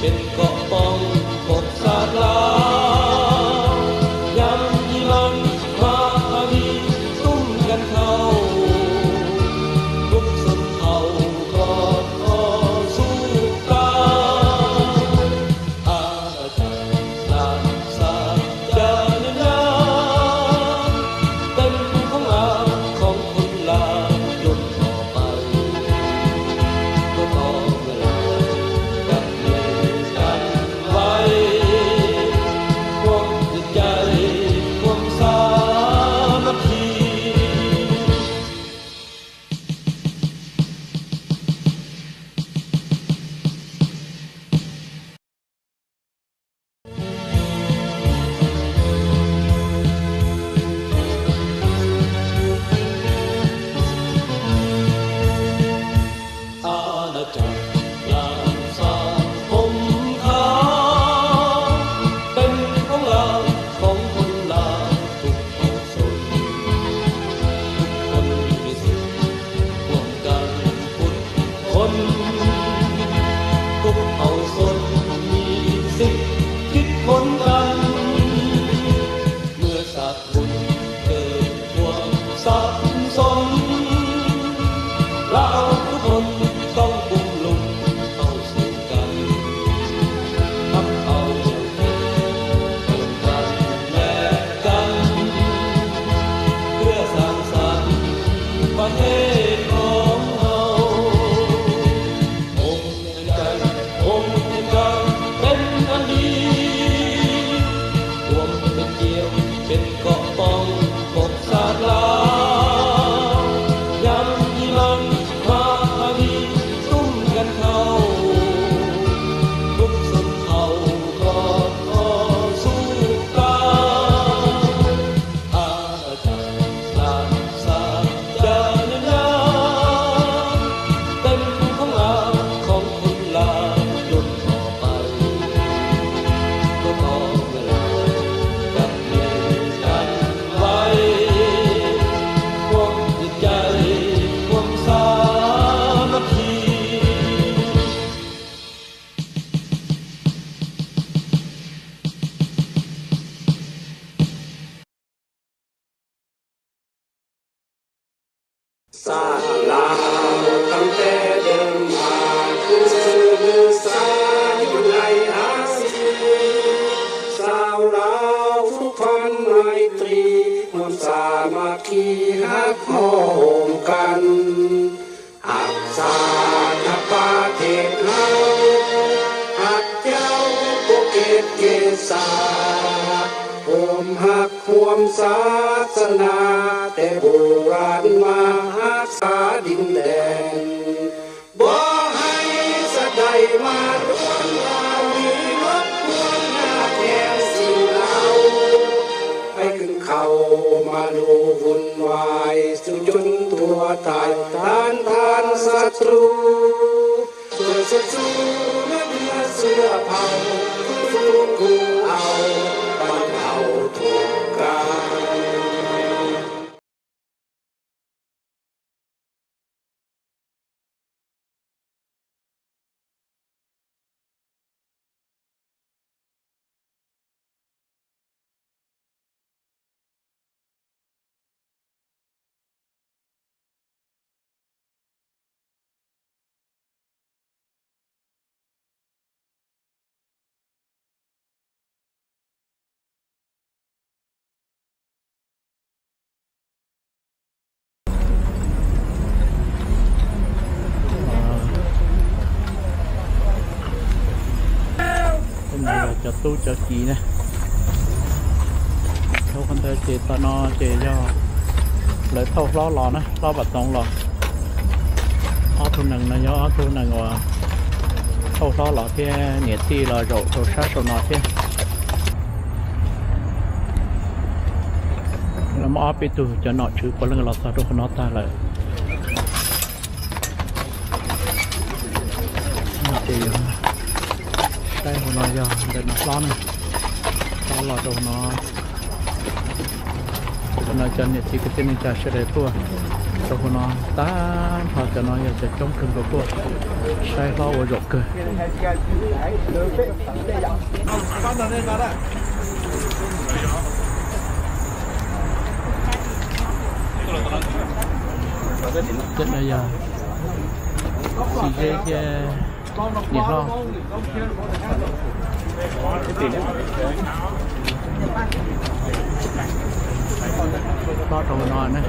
เป็นเกาะป้องปกศาสตร์ลาวย้ำอีมันมาอาวีตุ้มกันเข้าทุกสุดเผ่ากอดคอสู้ตายอาจารย์ลานสาจานิยามเป็นของเราของคนลาวจนต่อไปก็ต่อเวลากับเมืองกันไว้ความจิตใจความสามัคคีอาณาจักรลานสามผมขาวเป็นของเราของคนลาวทุกเผ่าชนทุกคนมีสิทธิ์ร่วมกันพุทธคนทุกเผ่าชนมีสิทธิ์คิดคนกันเมื่อศาสตร์บุญเกิดความสับสนเราทุกคนต้องกุมลุมเข้าสู่กันทำเอาเกิดกันแลกกันเพื่อสร้างสรรค์ประเทศของเราองค์แห่งใจองค์แห่งใจเป็นอันดีรวมเป็นเกี่ยวเป็นเกาะป้องปกศาสตร์ลาวย้ำอีมันมาอาวีตุ้มกันเข้าทุกสุดเผ่ากอดคอสู้ตายอาจารย์ลานสาจานิยามเป็นของเราของคนลาวจนต่อไปก็ต่อเวลากับเมืองกันไว้ความจิตใจความสามัคคีศาสตร์ลาวตั้งแต่เดิมมาคือสื่อสารอยู่ในอาเซียนชาวลาวทุกพันไมตรีร่วมสามัคคีฮักโฮมกันหักชาติหักประเทศเฮาหักเจ้าพวกเกศเกษาโฮมหักห่วมศาสนาแต่โบราณมารักษาดินแดนบ่ให้สะใดมาล้วนลาวมีรบกวนหน้าแก่สิ่งเราให้ขึ้นเข้ามาดูวุ่นวายสุจนตัวตายทานศัตรูเพื่อศัตรูและเพื่อเสื้อเผ่าฟื้นฟูเอาบรรเทาทุกข์กายจะตู้จะกีนะเขาคนเธอเจตนอเจย่อเลยเท่าล้อหล่อนะล้อบัดตองหล่ออ้อทุนหนึ่งนะย่ออ้อทุนหนึ่งว่าเท่าล้อหล่อเที่ยเนี่ยที่เราโจโจชาโซนอเที่ยแล้วมาอ้อไปตู่จะหนอชื่อคนเรื่องเราสะดุกนอตาเลยเจย่อได้หัวนอยอเดินนักร้อนเลยตลอดหัวนอ nó cho nhiệt chỉ cái tên mình trả sẽ để tua cho nó ta họ cho nó sẽ trong cơn của tua sai lo ở rộng cơ rất là giờ chỉ cái nhiệt lo có đồ ngon đấy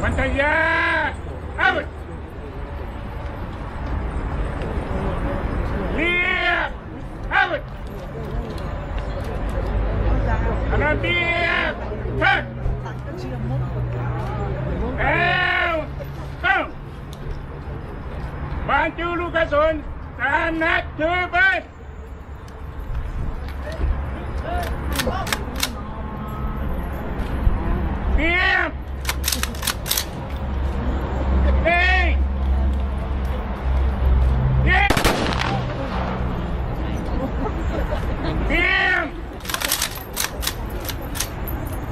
Văn Thầy Gia out Liệp out Anabia turn out out Bantu Lukasun Sanat Tuban Liệp Hey! Yeah! Damn!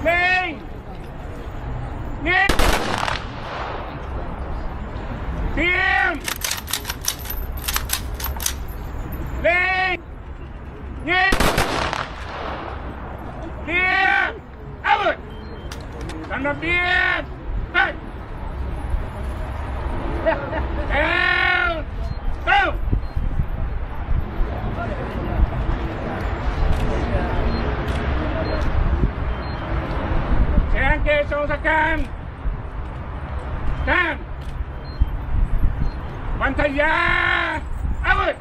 Hey! Yeah! Damn! Hey! Yeah! Yeah! Out! Son of bitch! Hey! Down! Go! Sáng kê sông sa can Can Văn Thầy Gia out!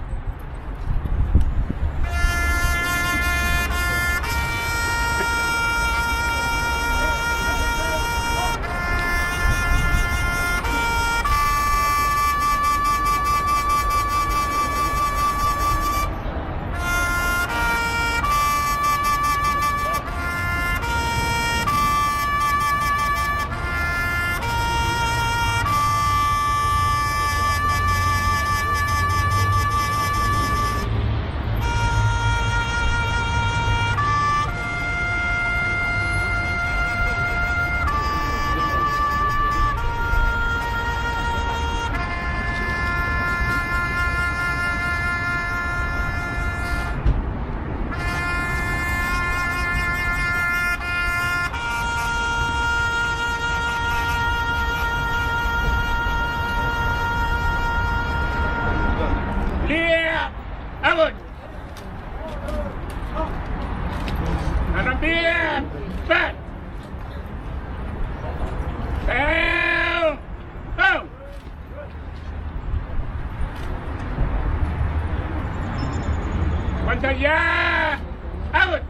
Out! Anabia back! Down! Go! Văn Thầy Gia out!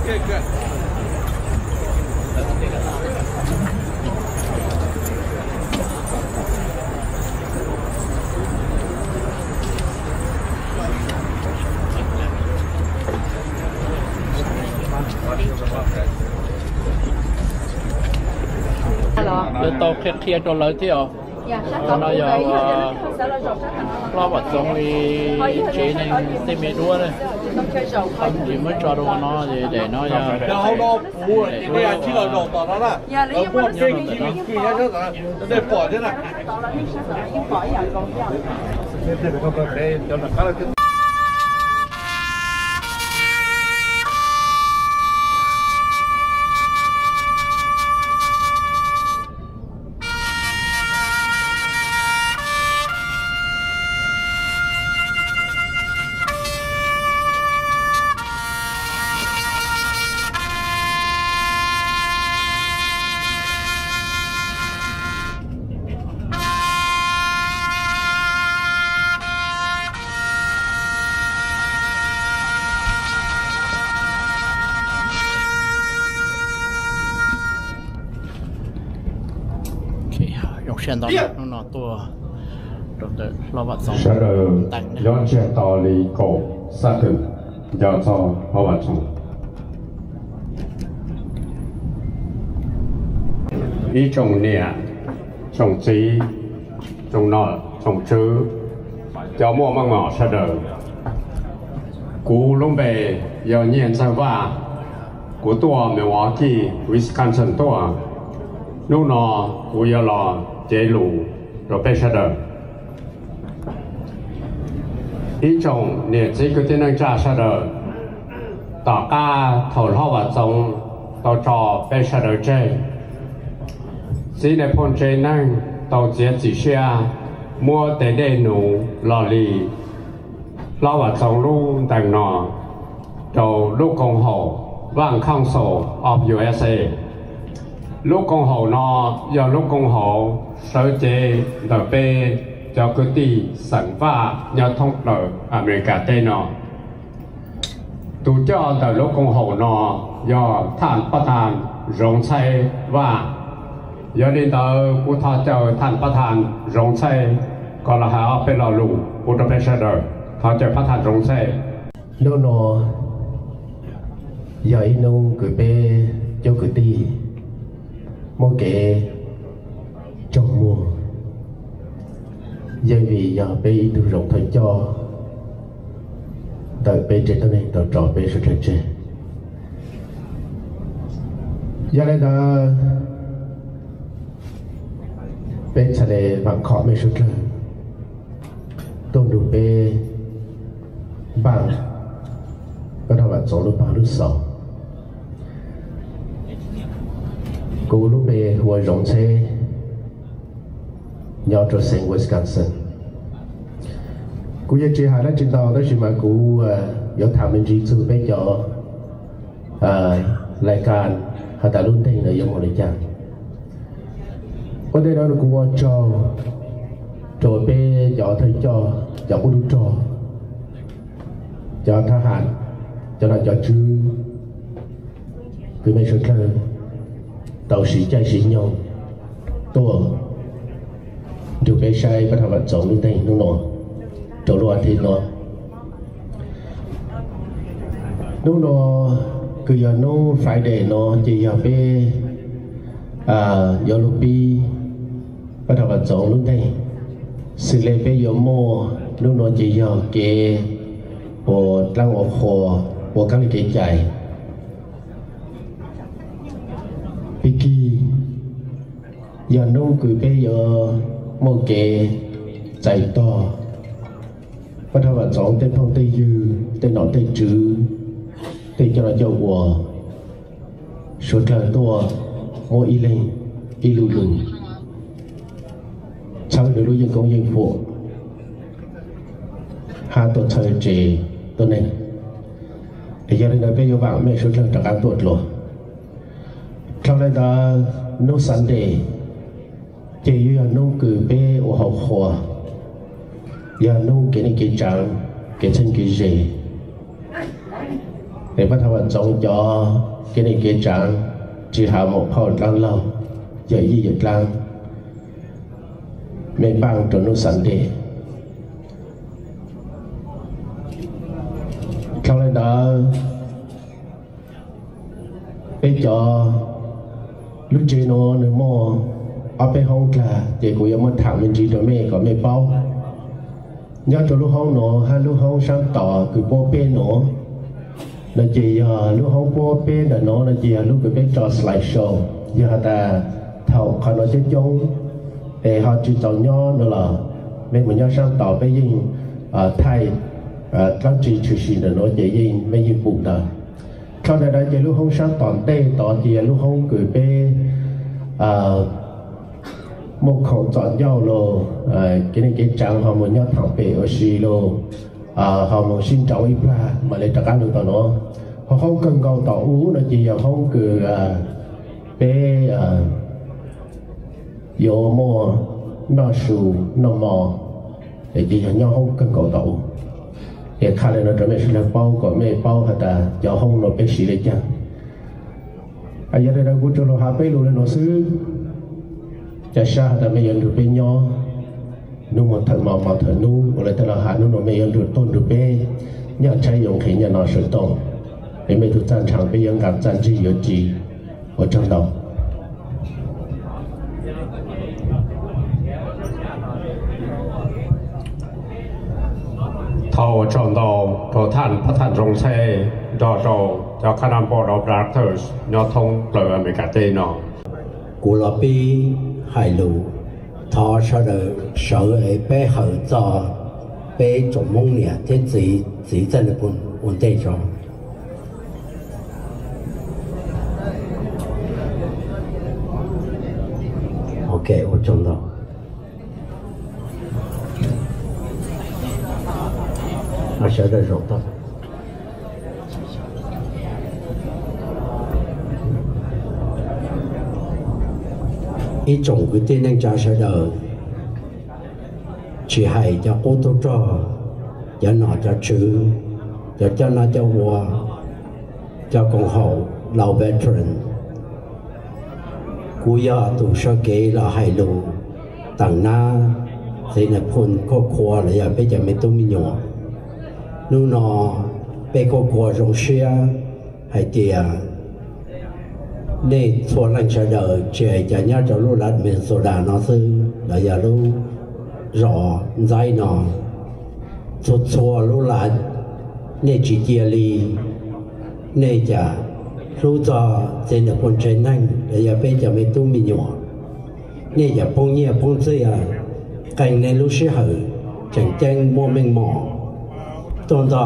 Okay, good. để tao kia cho lấy theo nó giờ lo vật giống đi chế nên tìm mẹ đua đây không chỉ mới cho đồ nó để nó giờ好多苦啊！你啊，知道落到啦啦，有幫機見一出啦，你擺啫啦。用线到那多对不对老把总是的了解道理够啥个叫做好吧从一种เนี่ย种子种นอ种ชื้อเจ้ามั่วมั่งหมอใช่เด้อกูลงไป要念在ว่ากูตัวไม่ว่าที่วิสคอนซินตัวนู่นนอกู要รอเจลูเราไปใช่เด้อ一种เนี่ย这个电能架ใช่เด้อต่อก้าถอดห้อว่าจงต่อจอไปใช่เด้อเจในพนเจนั่งต่อเจียจีเชียมัวแต่ได้หนูลอลีเราว่าจงลูกแต่งนอโจลูกกงโหว่างข้างโซออฟ USA ลูกกงโหนอยอลูกกงโหเซอเจเดเปจอกุตีสันฟ้ายอท่องเตออเมริกาใต้นอตูเจ้าแต่ลูกกงโหนอยอท่านประธานรงชัยว่ายอดินเตอกูท้าเจ้าท่านประธานรงชัยก็ละหาเป็นเราลูกอุตเปชเดอร์ท้าเจ้าประธานรงชัยโนโนยอยนงกุเปโยกุตีโมเกจงมัวยายวียาไปดูรองไทยจอแต่ไปเจตนาต่อจอไปสุดเจยาเลยนะเป็นทะเลบางขอไม่สุดเลยต้องดูไปบางก็ทำแบบสองหรือบางหรือสองกูรู้ไปหัวรองเชยอดจะเซ็งวิสคอนซินกูยังจีหาได้จินตอได้ใช่ไหมกูยอดทำเป็นจีซูไปจอรายการหาแต่รุ่นเต็งเลยยังหมดเลยจังวันนี้เรากูว่าจอไปจอไทยจอกูดูจอทหารจอเราจอชื่อคือไม่ใช่แค่ต่อสีใจสียงตัวดูไปใช้ก็ทำแบบสองรุ่นเต็งนู่นนอจอรัวทีนอนู่นนอคือยาโน่ไฟเดย์นอจียาเปยาลูปีก็ทำแบบสองรุ่นเต็งสิเลเปยโมนู่นนอจียาเกโอตั้งโอโคโอกันเกใจปิกียาโน่คือเปยโมเกใจต่อก็ทำแบบสองเต็มพงเตยือเต็มหนอนเต็มจื้อเต็มจะเราเจ้าวัวสุดท้ายตัวโมอีเลงอีลูลุช่างเดือดรู้ยังคงยังโผล่หาตัวเธอเจตัวนี้ไอ้ยังได้ไปอยู่บ้างไม่สุดท้ายจากการตรวจหรอเขาเลยได้โนซันเดย์เจียนุ่งคือเป้อหัวหัวยานุ่งเกณฑ์กิจจังเกณฑ์เช่นกิจเจในพระธรรมจงจอเกณฑ์กิจจังจีหาหมกพ่อลังเล่าใหญ่ยี่หยุดลังไม่บ้างจนนุสันเดเขาเลยได้ไปจอลูกเจโนหรือโมเอาไปห้องกลาเด็กกูยังมาถามเป็นจีตัวแม่ก็ไม่เป้ายอดตัวลูกห้องหนอให้ลูกห้องช่างต่อคือโปเป้หนอแล้วจีลูกห้องโปเป้แต่หนอแล้วจีลูกก็ไปจอสไลด์โชว์ยาแต่เท่าขนาดจะยงแต่เขาจีต่อย่อนั่นแหละไม่เหมือนยอดช่างต่อไปยิงไทยตั้งจีชื่อสีแต่หนอจะยิงไม่ยิงปุ่มแต่เขาในได้จีลูกห้องช่างต่อเต้ต่อจีลูกห้องคือเป้một khẩu chọn nhau lô cái này cái trang họ muốn nhau thẳng bể ở xì lô họ muốn xin cháu ít ra mà lấy trả ăn được tao nó họ không cần cầu tỏ ú là chỉ là không cứ bé vô mua nó sù nó mò để chỉ là nhau không cần cầu tỏ để khai lên nó trở về là bao có mẹ bao hay là cho không nó bé xì lấy chăng giờ đây đang cũng cho nó hạ bé luôn lên nó xứ จะชาแต่ไม่ยังดูเป็นย่อนุ่มถัดมาเถิดนุ่มอะไรแต่ละหานุ่มไม่ยังดูต้นดูเป้ยังใช้ยงเขียนยันนอสุดตรงให้ไม่ทุกจานช่างไปยังกับจานจีเยอะจีหัวจังดอกเท่าจอนดอกตัวท่านพระท่านทรงเช่ดอโจเจ้าคณะบอร์ดออฟดาร์เทอร์สยอดทงเปลืออเมริกาเจนอ古老比海路，他说的手诶背后做背做梦呢，这自真的本地上。OK， 我中到。我晓得收到。一种嘅電影就喺度，只係就好多咗，有拿就煮，有將拿就話，就講好老 veteran， กูอยากดูชเกลาให้รู้ต่างหน้าเสนพลครอบครัวเลยอย่าไปจะไม่ต้องมีหยอนู่นนอไปครอบครัวจงเชื่อให้เตียนี่ส่วนหลังจากเดินเจจะเนี่ยจะรู้รัดเป็นโซดาเนาะซึ่งเราอย่ารู้รอใจเนาะสุดชัวรู้รัดนี่จีเกียรีนี่จะรู้จอเจนคนใจนั่งเราอย่าไปจะไม่ต้องมีหยอนี่จะพงเงียพงเสียกันในรู้ชื่อเหรอจังแจ้งมัวเมงหมอตอนต่อ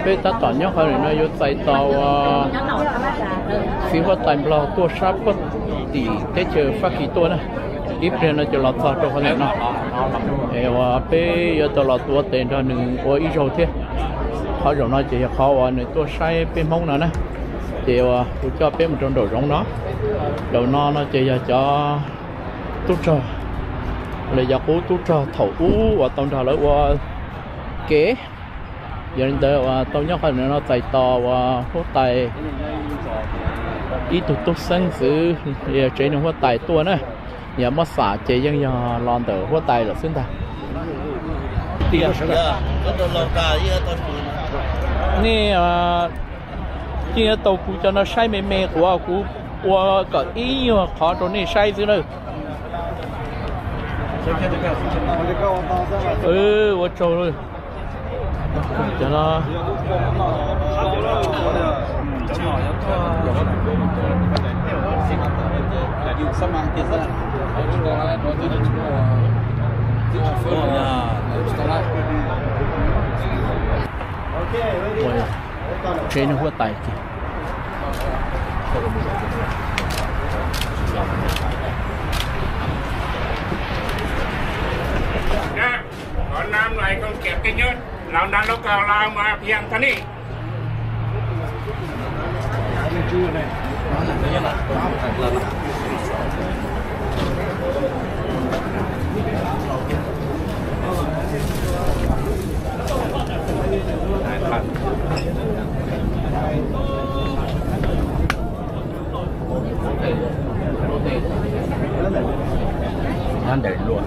被他打电话人呢有在到啊，是我带不了多少个地，这就发几多呢？ อีเพลนจะหลอดซอตัวเขาเนี่ยเนาะว่าเป้ยตลอดตัวเต็นท่าหนึ่งว่าอีโจเทียเขาจะน้อยจะเขาว่าในตัวใช้เป็นมงนะนะเดี๋ยวกูจะเป็นมันจนโดดลงเนาะเดี๋ยวนอนจะจะตุ๊ดเลยอยากกูตุ๊ดเถาว่าตอนถ่ายแล้วว่าเก๋ยังเดียวว่าตอนนี้เขาเนี่ยเราใจต่อว่าหัวไตอีตุ๊ดเส้นซื้อเดี๋ยวเจนหัวไตตัวนะอย่ามาสาเจยังยาลอนเตอหัวไตหรอซึ่งแต่เตี้ยนี่จริงๆตัวกูจะน่าใช้ไม่กว่ากูว่าก็อีขอตัวนี้ใช้ซิเลย我走了จะละเทรนหัวไตขอน้ำหน่อยก็เก็บกันเยอะเรานั้นแล้วก็เรามาเพียงเท่านี้ นั่นเดี๋ยวรวม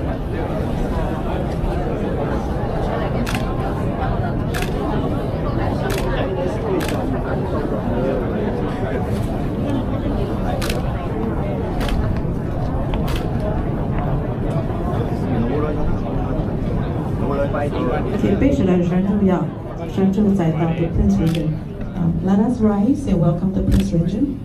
前辈是来山重要，山重在到 the Prince Region. Let us rise and welcome the Prince Region.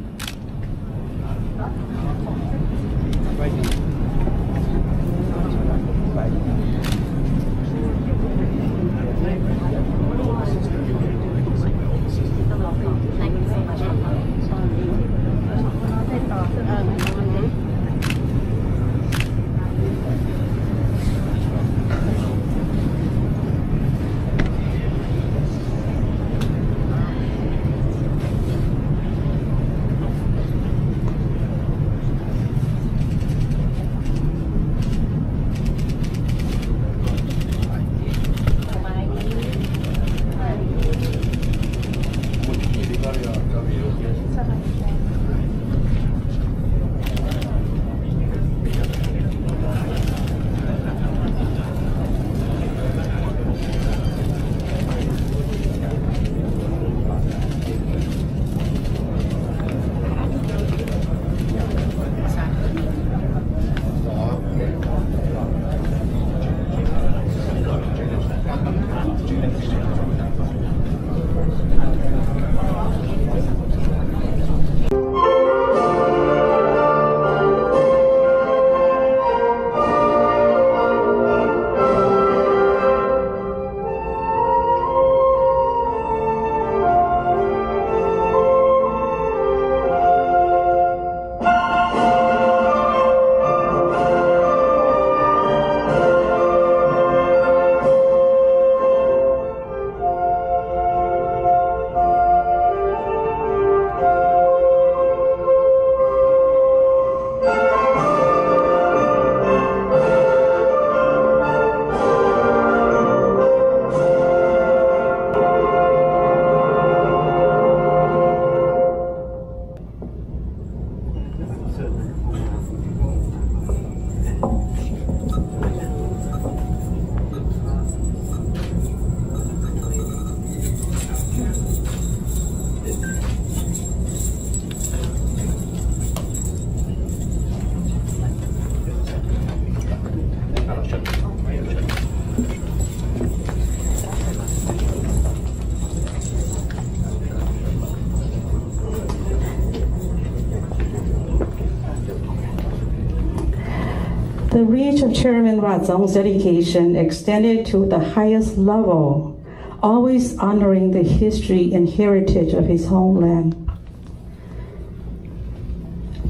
The reach of Chairman Radzong's dedication extended to the highest level, always honoring the history and heritage of his homeland.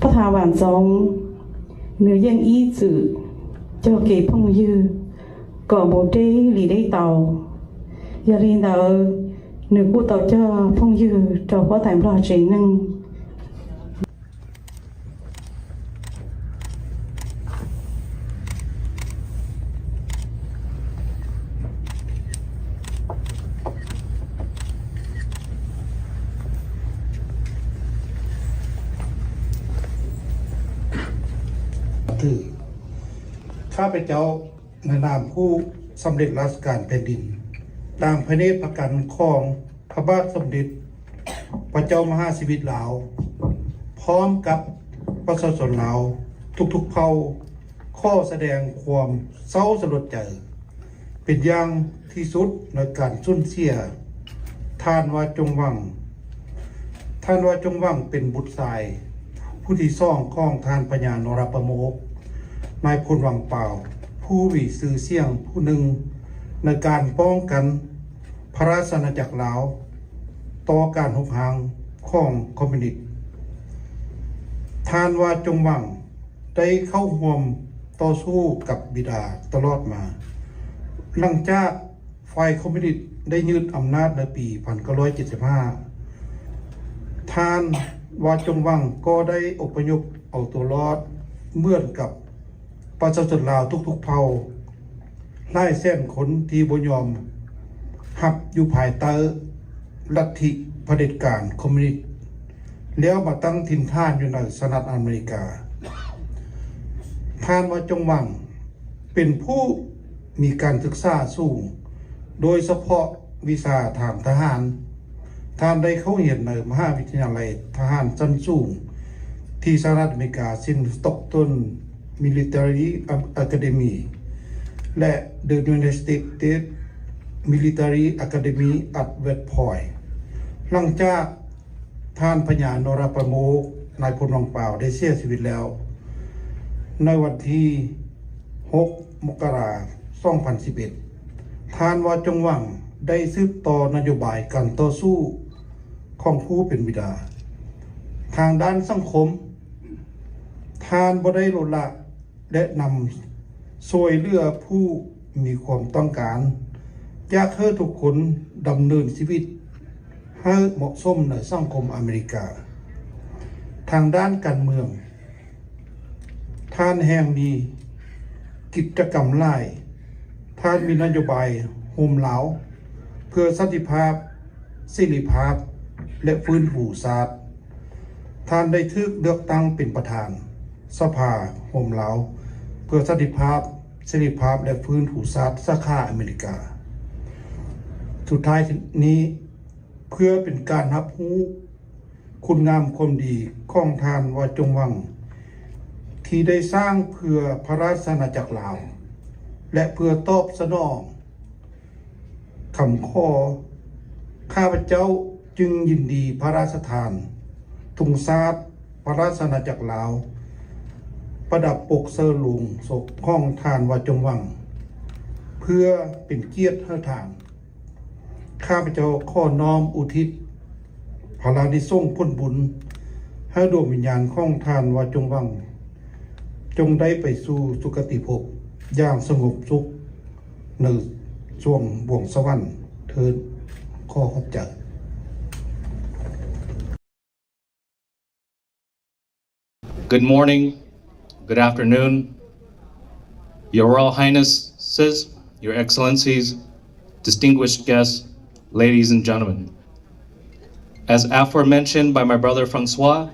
ประธานหวานจง Nữ dân ý dự cho kể phong dư có bộ đế lì đế tàu giờ riêng tàu nữ cụ tàu cho phong dư cho có tài lo chế năng ถือข้าพเจ้าในนามผู้สำเร็จราชการแผ่นดินตามพระเนตรประกันของพระบาทสมเด็จพระเจ้ามหาชีวิตลาวพร้อมกับประชาชนลาวทุกๆเผ่าข้อแสดงความเศร้าสลดใจเป็นอย่างที่สุดในการสูญเสียท่านว่าจงหวังเป็นบุตรชายผู้ที่ซ่องของท่านปัญญานรประโมกนายพลวังเปล่าผู้มีชื่อเสียงผู้หนึ่งในการป้องกันพระราชอาณาจักรลาวต่อการหุบหางของคอมมิวนิสต์ท่านว่าจงหวังได้เข้าร่วมต่อสู้กับบิดาตลอดมาหลังจากฝ่ายคอมมิวนิสต์ได้ยึดอำนาจในปี1975ท่านว่าจงหวังก็ได้อพยพเอาตัวรอดเหมือนกับประชาชนลาวทุกๆเผ่าหลายแสนคนที่บ่ยอมรับอยู่ภายใต้ลัทธิเผด็จการคอมมิวนิสต์แล้วมาตั้งถิ่นฐานอยู่ในสหรัฐอเมริกาท่านว่าจงหวังเป็นผู้มีการศึกษาสูงโดยเฉพาะวิชาทางทหารท่านได้เข้าเรียนในมหาวิทยาลัยทหารชั้นสูงที่สหรัฐอเมริกาซินสต็อกตัน Military Academy และ The United States Military Academy at West Point หลังจากท่านพญานรประโมกนายพลวังเปล่าได้เสียชีวิตแล้วในวันที่6 มกราคม 2011ท่านว่าจงหวังได้สืบต่อนโยบายการต่อสู้ของผู้เป็นบิดาทางด้านสังคมท่านบ่ได้ลดละและนำช่วยเหลือผู้มีความต้องการอยากให้ทุกคนดำเนินชีวิตให้เหมาะสมในสังคมอเมริกาทางด้านการเมืองท่านแห่งมีกิจกรรมหลายท่านมีนโยบายโฮมลาวเพื่อสันติภาพสิริภาพและฟื้นฟูชาติท่านได้ถูกเลือกตั้งเป็นประธานสภาโฮมลาวเพื่อสันติภาพสิริภาพและฟื้นฟูชาติสาขาอเมริกาสุดท้ายนี้เพื่อเป็นการรับรู้คุณงามความดีของท่านว่าจงหวังที่ได้สร้างเพื่อพระราชอาณาจักรลาวและเพื่อตอบสนองคำขอข้าพเจ้าจึงยินดีพระราชทานธงชาติพระราชอาณาจักรลาวประดับปกเสอหลวงศพของท่านว่าจงหวังเพื่อเป็นเกียรติให้ท่านข้าพเจ้าขอน้อมอุทิศพระรานิสงส์ผลบุญให้ดวงวิญญาณของท่านว่าจงหวังจงได้ไปสู่สุคติภพอย่างสงบสุขในช่วงบ่วงสวรรค์เถิดขอขอบใจ Good morning, good afternoon, Your Royal Highnesses, Your Excellencies, distinguished guests, ladies and gentlemen. As aforementioned by my brother Francois,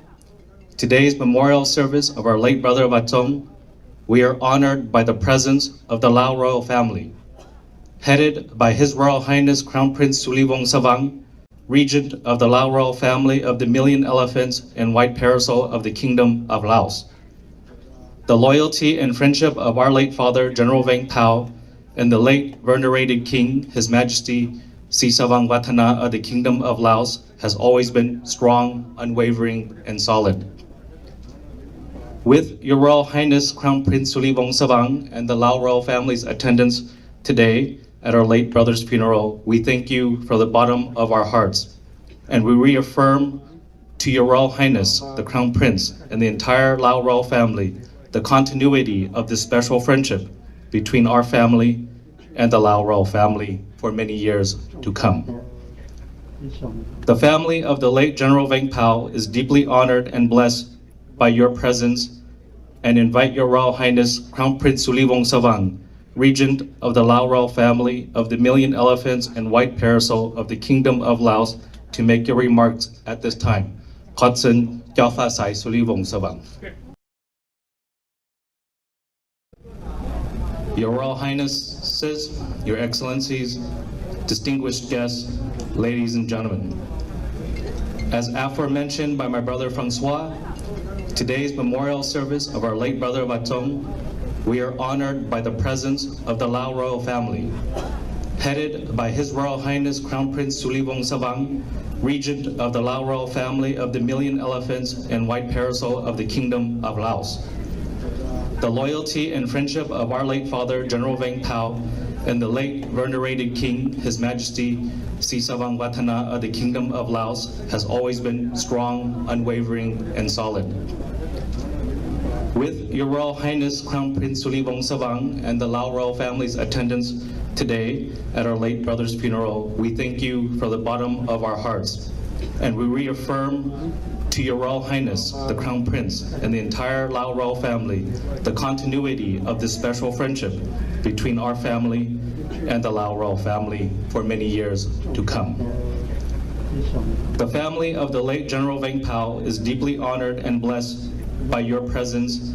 today's memorial service of our late brother Vatong, we are honored by the presence of the Lao royal family, headed by His Royal Highness Crown Prince Sulivong Savang, Regent of the Lao royal family of the Million Elephants and White Parasol of the Kingdom of Laos. The loyalty and friendship of our late father, General Vang Pao, and the late venerated King, His Majesty Si Savang Vatana of the Kingdom of Laos, has always been strong, unwavering, and solid. With Your Royal Highness Crown Prince Sulivong Savang and the Lao royal family's attendance today at our late brother's funeral, we thank you from the bottom of our hearts, and we reaffirm to Your Royal Highness, the Crown Prince, and the entire Lao royal family the continuity of this special friendship between our family and the Lao Royal family for many years to come. The family of the late General Vang Pao is deeply honored and blessed by your presence and invite your Royal Highness Crown Prince Sulivong Savang, Regent of the Lao Royal family of the Million Elephants and White Parasol of the Kingdom of Laos to make your remarks at this time. Khotsen Gyalfa Sai Sulivong Savang. Your Royal Highnesses, Your Excellencies, distinguished guests, ladies and gentlemen. As aforementioned by my brother Francois, today's memorial service of our late brother Vatong, we are honored by the presence of the Lao Royal family, headed by His Royal Highness Crown Prince Sulivong Savang, Regent of the Lao Royal family of the Million Elephants and White Parasol of the Kingdom of Laos. The loyalty and friendship of our late father, General Vang Pao, and the late venerated King, His Majesty Si Savang Vatana of the Kingdom of Laos has always been strong, unwavering, and solid. With Your Royal Highness Crown Prince Sulivong Savang and the Lao Royal family's attendance today at our late brother's funeral, we thank you from the bottom of our hearts, and we reaffirm to Your Royal Highness, the Crown Prince, and the entire Lao Royal family, the continuity of this special friendship between our family and the Lao Royal family for many years to come. The family of the late General Vang Pao is deeply honored and blessed by your presence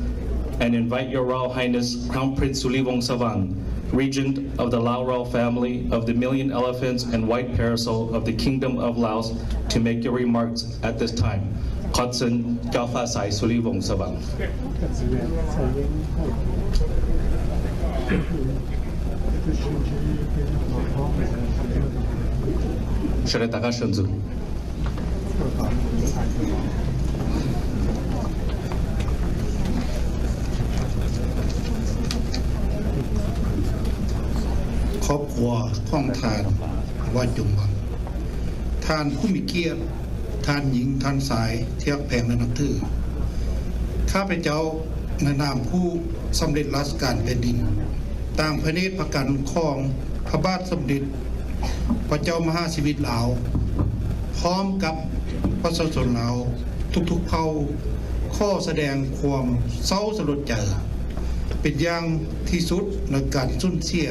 and invite Your Royal Highness Crown Prince Sulivong Savang, Regent of the Lao Royal family of the Million Elephants and White Parasol of the Kingdom of Laos to make your remarks at this time. Khotsen Gyalfa Sai Sulivong Savang. 是的，大家顺足。ครอบครัวของท่านว่าจุงบังท่านผู้มีเกียรติท่านหญิงท่านสายเทียบแพงและนับถือข้าพเจ้าในนามผู้สำเร็จราชการแผ่นดินต่างพระเนตรพระกันของพระบาทสมเด็จพระเจ้ามหาชีวิตลาวพร้อมกับประชาชนลาวทุกๆเผ่าข้อแสดงความเศร้าสลดใจเป็นอย่างที่สุดในการสูญเสีย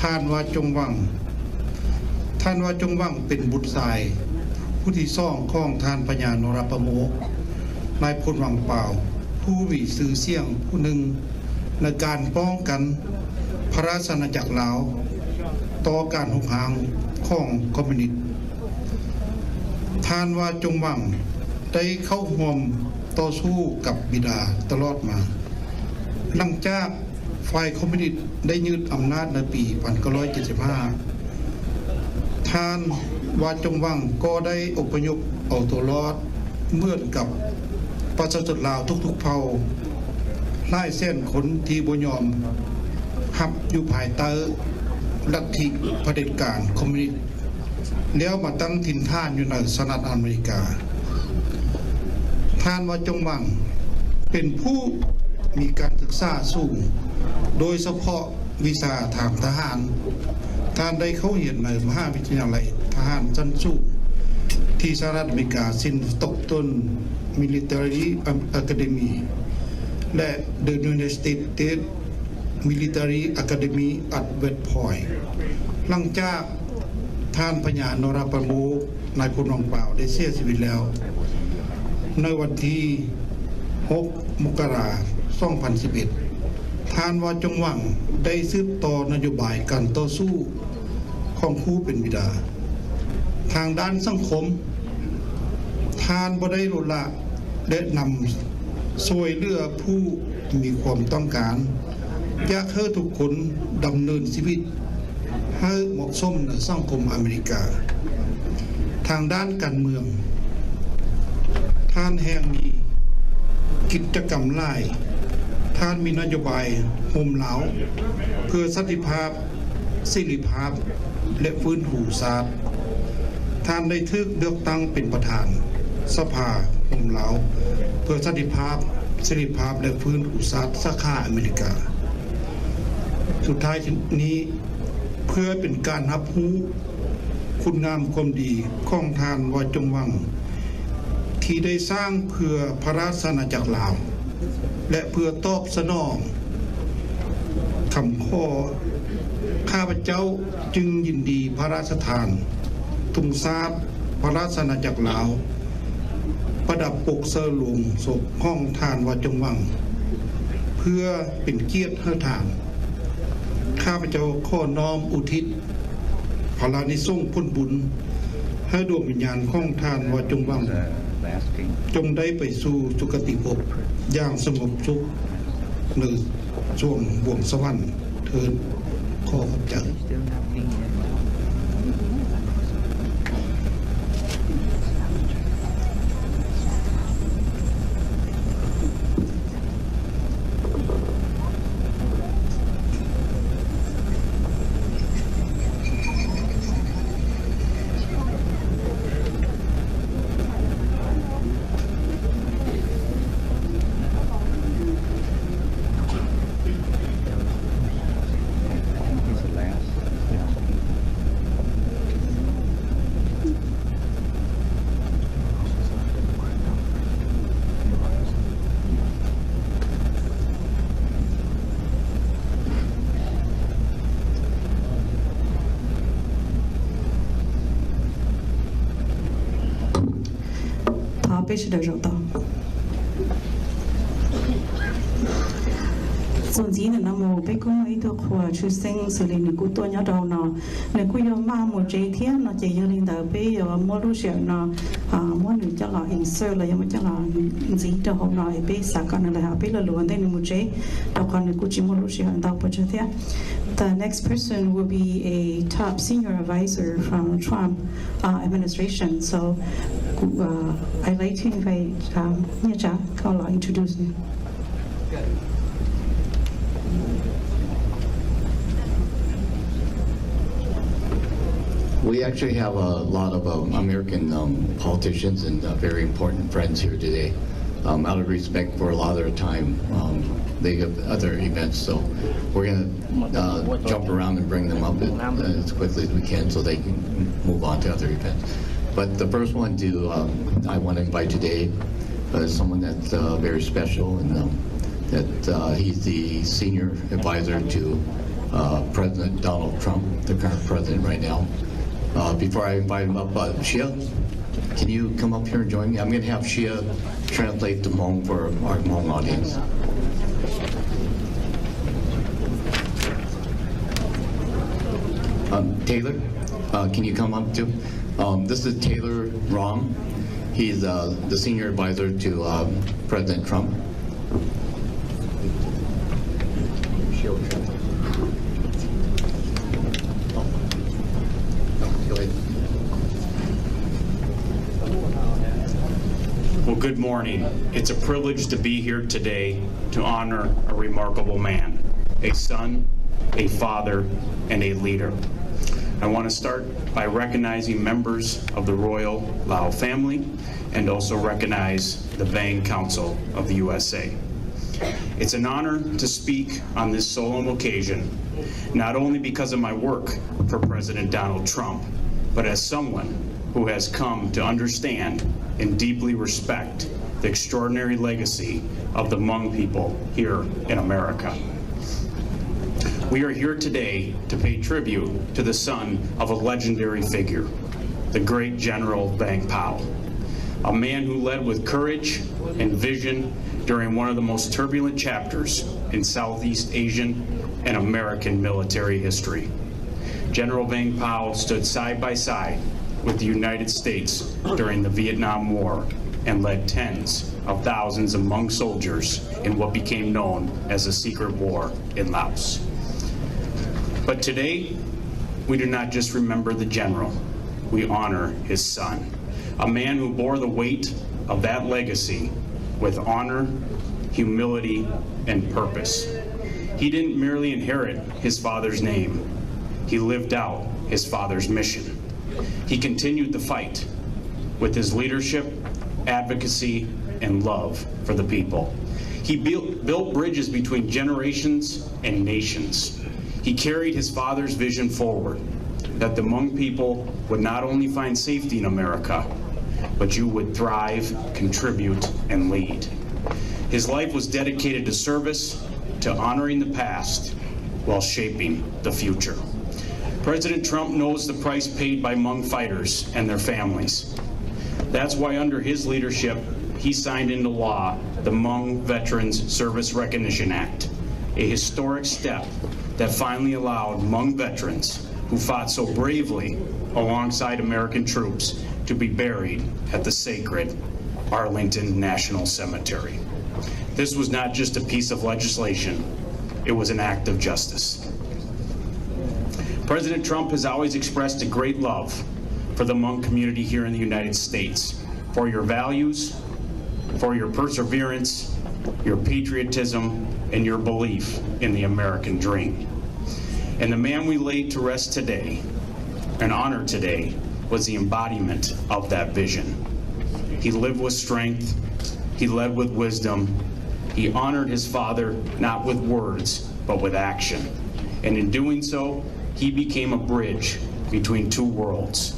ท่านว่าจงวังเป็นบุตรชายผู้ที่ซ่องของท่านพญานรประโมกนายพลวังเปล่าผู้มีชื่อเสียงผู้หนึ่งในการป้องกันพระราชอาณาจักรลาวต่อการหุกหางของคอมมิวนิสต์ท่านว่าจงวังได้เข้าร่วมต่อสู้กับบิดาตลอดมาหลังจากฝ่ายคอมมิวนิสต์ได้ยึดอำนาจในปี 1975 ท่านว่าจงวังก็ได้อพยพเอาตัวรอดเหมือนกับประชาชนลาวทุกๆเผ่าหลายแสนคนที่บ่ยอมรับอยู่ภายใต้ลัทธิเผด็จการคอมมิวนิสต์แล้วมาตั้งถิ่นฐานอยู่ในสหรัฐอเมริกาท่านว่าจงวังเป็นผู้มีการศึกษาสูงโดยเฉพาะวิชาทางทหารท่านได้เข้าเรียนในมหาวิทยาลัยทหารชั้นสูงที่สหรัฐอเมริกาซินตกต้น Military Academy และ The United States Military Academy at West Point หลังจากท่านพญานรประโมกนายพลวังเปล่าได้เสียชีวิตแล้วในวันที่ 6 มกราคม 2011 ท่านว่าจงวังได้สืบต่อนโยบายการต่อสู้ของผู้เป็นบิดาทางด้านสังคมท่านบ่ได้ลดละและนำช่วยเหลือผู้มีความต้องการอยากให้ทุกคนดำเนินชีวิตให้เหมาะสมในสังคมอเมริกาทางด้านการเมืองท่านแห่งมีกิจกรรมหลายท่านมีนโยบายโฮมลาวเพื่อสันติภาพสิริภาพและฟื้นฟูชาติท่านได้ถูกเลือกตั้งเป็นประธานสภาโฮมลาวเพื่อสันติภาพ เสรีภาพและพื้นอุตสาหสาขาอเมริกาสุดท้ายนี้เพื่อเป็นการรับรู้คุณงามความดีของทานวจงวังที่ได้สร้างเพื่อพระราชอาณาจักรลาวและเพื่อตอบสนองคำขอข้าพเจ้าจึงยินดีพระราชทานทุงทราบพระราชอาณาจักรลาวประดับปกเสลงศพห้องทานวจงวังเพื่อเป็นเกียรติให้ทานข้าพเจ้าขอน้อมอุทิศพระรานิสงส์ผลบุญให้ดวงวิญญาณของทานวจงวังจงได้ไปสู่สุคติภพอย่างสงบสุขในช่วงบ่วงสวรรค์เถิดขอขอบใจ被是的柔道ส่วนจีนนะโมไปกุ้งไอ้ตัวขวาชื่อเซ็งสลินกูตัวนี้เราเนาะเนี่ยกูยอมมาโมเจเทียนเนาะเจยลินดาไปยอมโมรู้เสียเนาะโมหนึ่งจะหล่ออินเซอร์เลยยังไม่จะหล่อจีนจะหอมเนาะไปสักกันเลยฮะไปละล้วนได้เนี่ยโมเจเราคนเนี่ยกูจิโมรู้เสียดาวปัจจัย The next person will be a top senior advisor from Trump administration. So I'd like to invite Nia Kaula introduce him. We actually have a lot of American politicians and very important friends here today. Out of respect for a lot of their time, they have other events, so we're going to jump around and bring them up as quickly as we can so they can move on to other events. But the first one I want to invite today is someone that's very special, and that he's the senior advisor to President Donald Trump, the current president right now. Before I invite him up, Shia, can you come up here and join me? I'm going to have Shia translate the Hmong for our Hmong audience. Taylor, can you come up too? This is Taylor Rom. He's the senior advisor to President Trump. Well, good morning. It's a privilege to be here today to honor a remarkable man, a son, a father, and a leader. I want to start by recognizing members of the Royal Lao family and also recognize the Vang Council of the USA. It's an honor to speak on this solemn occasion, not only because of my work for President Donald Trump, but as someone who has come to understand and deeply respect the extraordinary legacy of the Hmong people here in America. We are here today to pay tribute to the son of a legendary figure, the great General Vang Pao, a man who led with courage and vision during one of the most turbulent chapters in Southeast Asian and American military history. General Vang Pao stood side by side with the United States during the Vietnam War and led tens of thousands of Hmong soldiers in what became known as the Secret War in Laos. But today, we do not just remember the general, we honor his son, a man who bore the weight of that legacy with honor, humility, and purpose. He didn't merely inherit his father's name, he lived out his father's mission. He continued the fight with his leadership, advocacy, and love for the people. He built bridges between generations and nations. He carried his father's vision forward, that the Hmong people would not only find safety in America, but you would thrive, contribute, and lead. His life was dedicated to service, to honoring the past, while shaping the future. President Trump knows the price paid by Hmong fighters and their families. That's why under his leadership, he signed into law the Hmong Veterans Service Recognition Act, a historic step that finally allowed Hmong veterans who fought so bravely alongside American troops to be buried at the sacred Arlington National Cemetery. This was not just a piece of legislation, it was an act of justice. President Trump has always expressed a great love for the Hmong community here in the United States, for your values, for your perseverance, your patriotism, and your belief in the American dream. And the man we laid to rest today and honor today was the embodiment of that vision. He lived with strength, he led with wisdom, he honored his father not with words, but with action. And in doing so, he became a bridge between two worlds,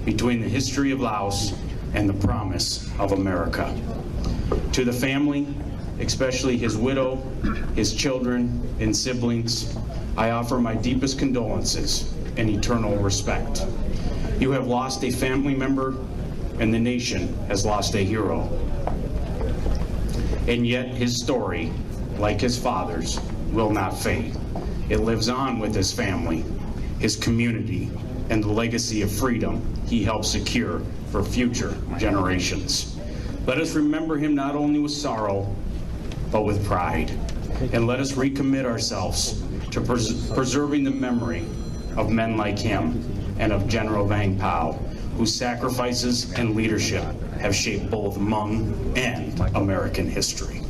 between the history of Laos and the promise of America. To the family, especially his widow, his children, and siblings, I offer my deepest condolences and eternal respect. You have lost a family member, and the nation has lost a hero. And yet his story, like his father's, will not fade. It lives on with his family, his community, and the legacy of freedom he helped secure for future generations. Let us remember him not only with sorrow, but with pride. And let us recommit ourselves to preserving the memory of men like him and of General Vang Pao, whose sacrifices and leadership have shaped both Hmong and American history.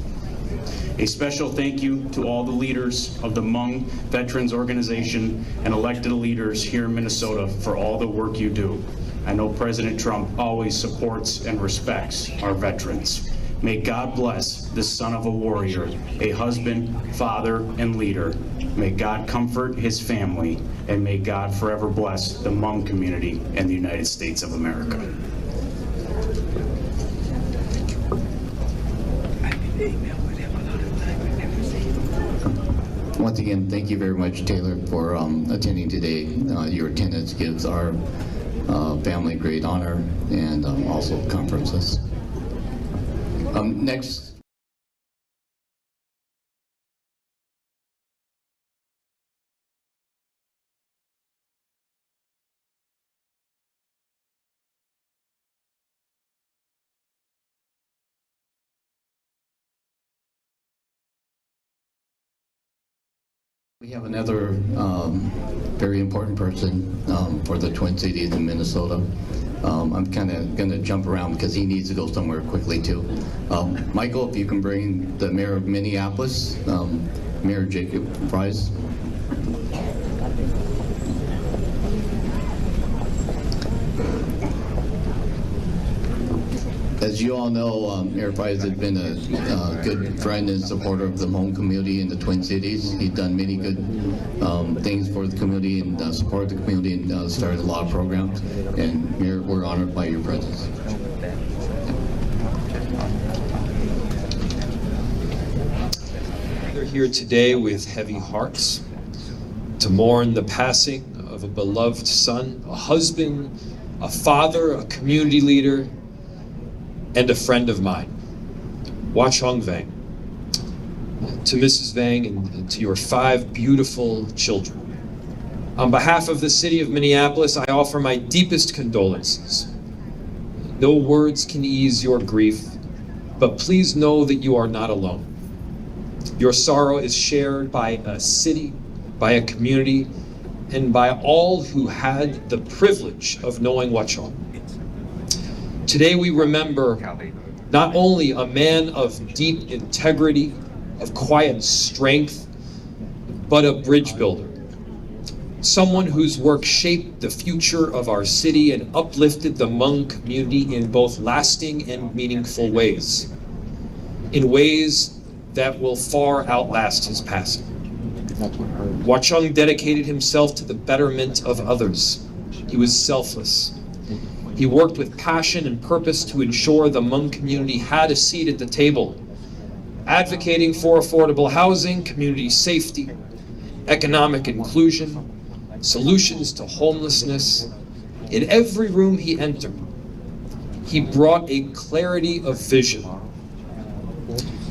A special thank you to all the leaders of the Hmong Veterans Organization and elected leaders here in Minnesota for all the work you do. I know President Trump always supports and respects our veterans. May God bless this son of a warrior, a husband, father, and leader. May God comfort his family, and may God forever bless the Hmong community and the United States of America. Once again, thank you very much, Taylor, for attending today. Your attendance gives our family great honor and also comforts us. Next. We have another very important person for the Twin Cities in Minnesota. I'm kind of going to jump around because he needs to go somewhere quickly too. Michael, if you can bring the mayor of Minneapolis, Mayor Jacob Fries. As you all know, Mayor Fries has been a good friend and supporter of the Hmong community in the Twin Cities. He's done many good things for the community and supported the community and started a lot of programs. And Mayor, we're honored by your presence. We're here today with heavy hearts to mourn the passing of a beloved son, a husband, a father, a community leader, and a friend of mine, Wah Chong Vang. To Mrs. Vang and to your 5 beautiful children. On behalf of the city of Minneapolis, I offer my deepest condolences. No words can ease your grief, but please know that you are not alone. Your sorrow is shared by a city, by a community, and by all who had the privilege of knowing Wah Chong. Today we remember not only a man of deep integrity, of quiet strength, but a bridge builder. Someone whose work shaped the future of our city and uplifted the Hmong community in both lasting and meaningful ways. In ways that will far outlast his passing. Wachung dedicated himself to the betterment of others. He was selfless. He worked with passion and purpose to ensure the Hmong community had a seat at the table, advocating for affordable housing, community safety, economic inclusion, solutions to homelessness. In every room he entered, he brought a clarity of vision.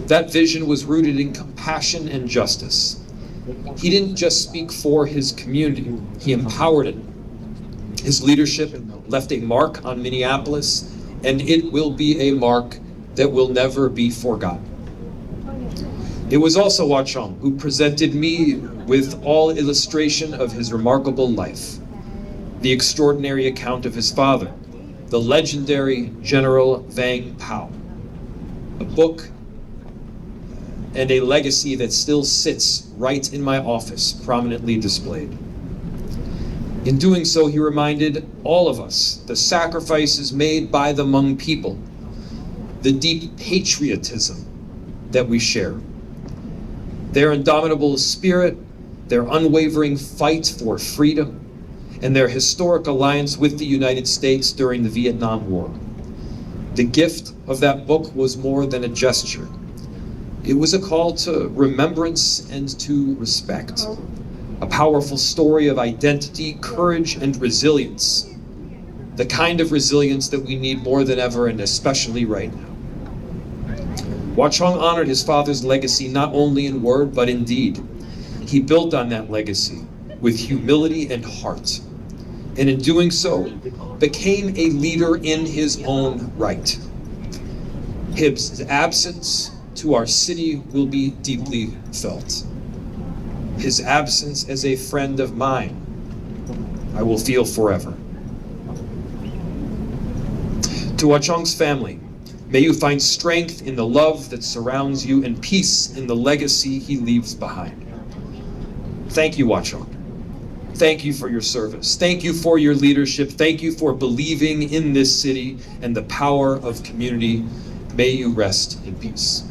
That vision was rooted in compassion and justice. He didn't just speak for his community, he empowered it. His leadership left a mark on Minneapolis, and it will be a mark that will never be forgotten. It was also Wachung who presented me with all illustration of his remarkable life, the extraordinary account of his father, the legendary General Vang Pao, a book and a legacy that still sits right in my office, prominently displayed. In doing so, he reminded all of us the sacrifices made by the Hmong people, the deep patriotism that we share, their indomitable spirit, their unwavering fight for freedom, and their historic alliance with the United States during the Vietnam War. The gift of that book was more than a gesture. It was a call to remembrance and to respect. A powerful story of identity, courage, and resilience. The kind of resilience that we need more than ever, and especially right now. Wachung honored his father's legacy not only in word, but in deed. He built on that legacy with humility and heart, and in doing so, became a leader in his own right. His absence to our city will be deeply felt. His absence as a friend of mine, I will feel forever. To Wachung's family, may you find strength in the love that surrounds you and peace in the legacy he leaves behind. Thank you, Wachung. Thank you for your service. Thank you for your leadership. Thank you for believing in this city and the power of community. May you rest in peace.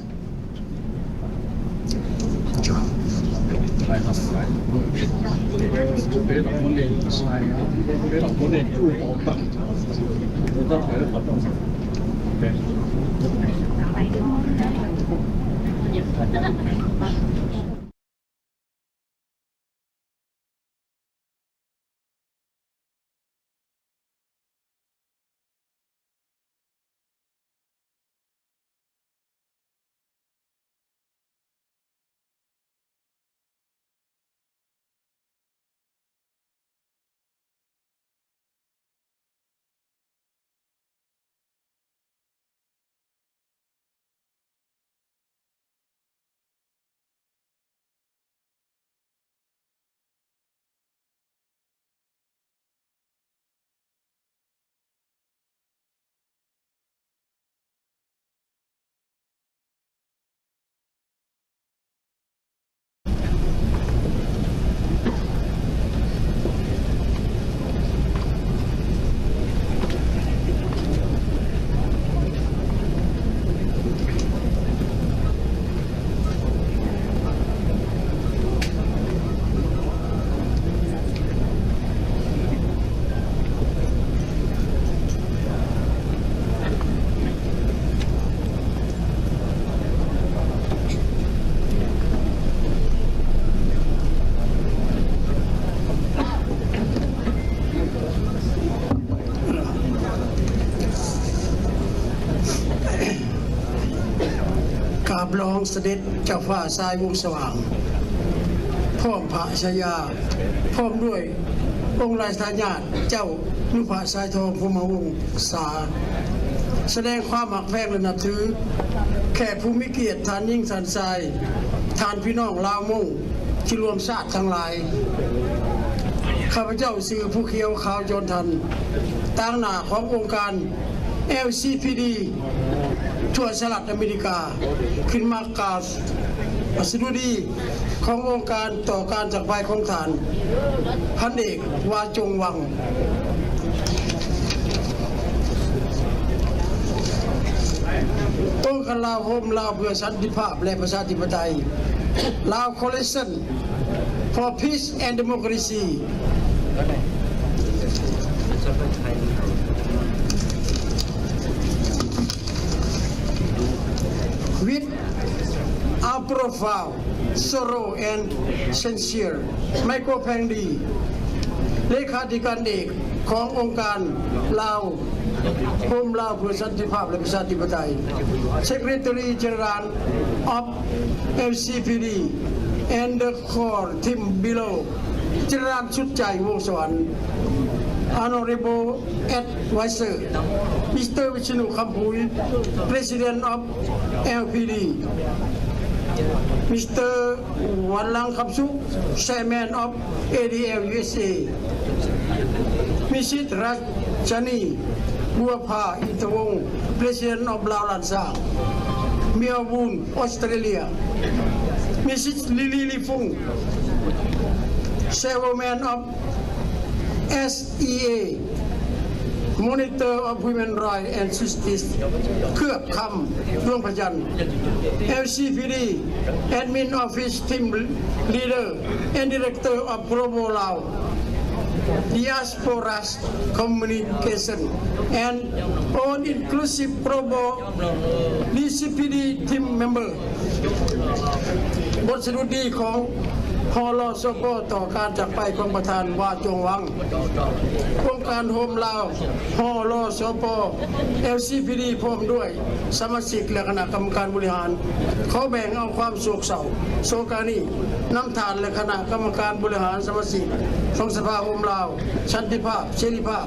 รองเสด็จเจ้าฟ้าทรายวงสว่างพร้อมพระชายาพร้อมด้วยองค์ราชทายาทเจ้านุภาสายทองพรหมวงศาแสดงความหักแพงและนับถือแขกผู้มีเกียรติท่านยิ่งสันทรายท่านพี่น้องลาวมุ่งที่รวมชาติทั้งหลายข้าพเจ้าสื่อผู้เขียวขาวจนทันตั้งหน้าขององค์การ LCPD ทั่วสหรัฐอเมริกาขึ้นมากราบสดุดีขององค์การต่อการจากไปของท่านพันเอกวาจงวัง โตกันลาวโฮมลาวเพื่อสันติภาพและประชาธิปไตยลาว Coalition for Peace and Democracy with our profile sorrow and sincere ไมโครแพงดีเลขาธิการเอกขององค์การลาวโฮมลาวเพื่อสันติภาพและประชาธิปไตย Secretary General of LCPD and the core team below จรานชุดใจวงสวรรค์ Honorable Advisor Mr. Vishnu Khampuy President of LPD Mr. Wanlang Khamsuk Chairman of ADL USA Mrs. Rajani Buapha Itawong President of Lao Lansa Melbourne Australia Mrs. Lily Lifung Chairwoman of SEA Monitor of Human Rights and Justice เครือบคำดวงพยัญชนะ LCPD Admin Office Team Leader and Director of Global Lao Diaspora Communication and All Inclusive Global LCPD Team Member บทสรุปดีของพลสปต่อการจากไปของประธานวาจงวังองค์การโฮมลาวพลสป LCPD พร้อมด้วยสมาชิกและคณะกรรมการบริหารเขาแบ่งเอาความโศกเศร้าโศกานีน้ำทานและคณะกรรมการบริหารสมาชิกของสภาโฮมลาวสันติภาพเสรีภาพ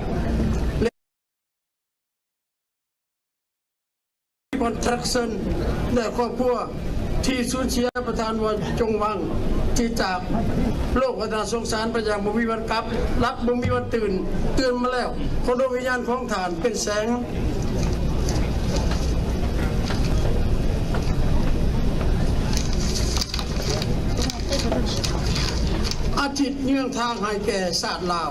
คอนแทรคชั่นและครอบครัวที่สูญเสียประธานวาจงวังที่จากโลกวัฏสงสารไปอย่างบ่มีวันกลับรับบ่มีวันตื่นมาแล้วคนดวงวิญญาณของฐานเป็นแสงอาทิตย์เนื่องทางให้แก่ชาติลาว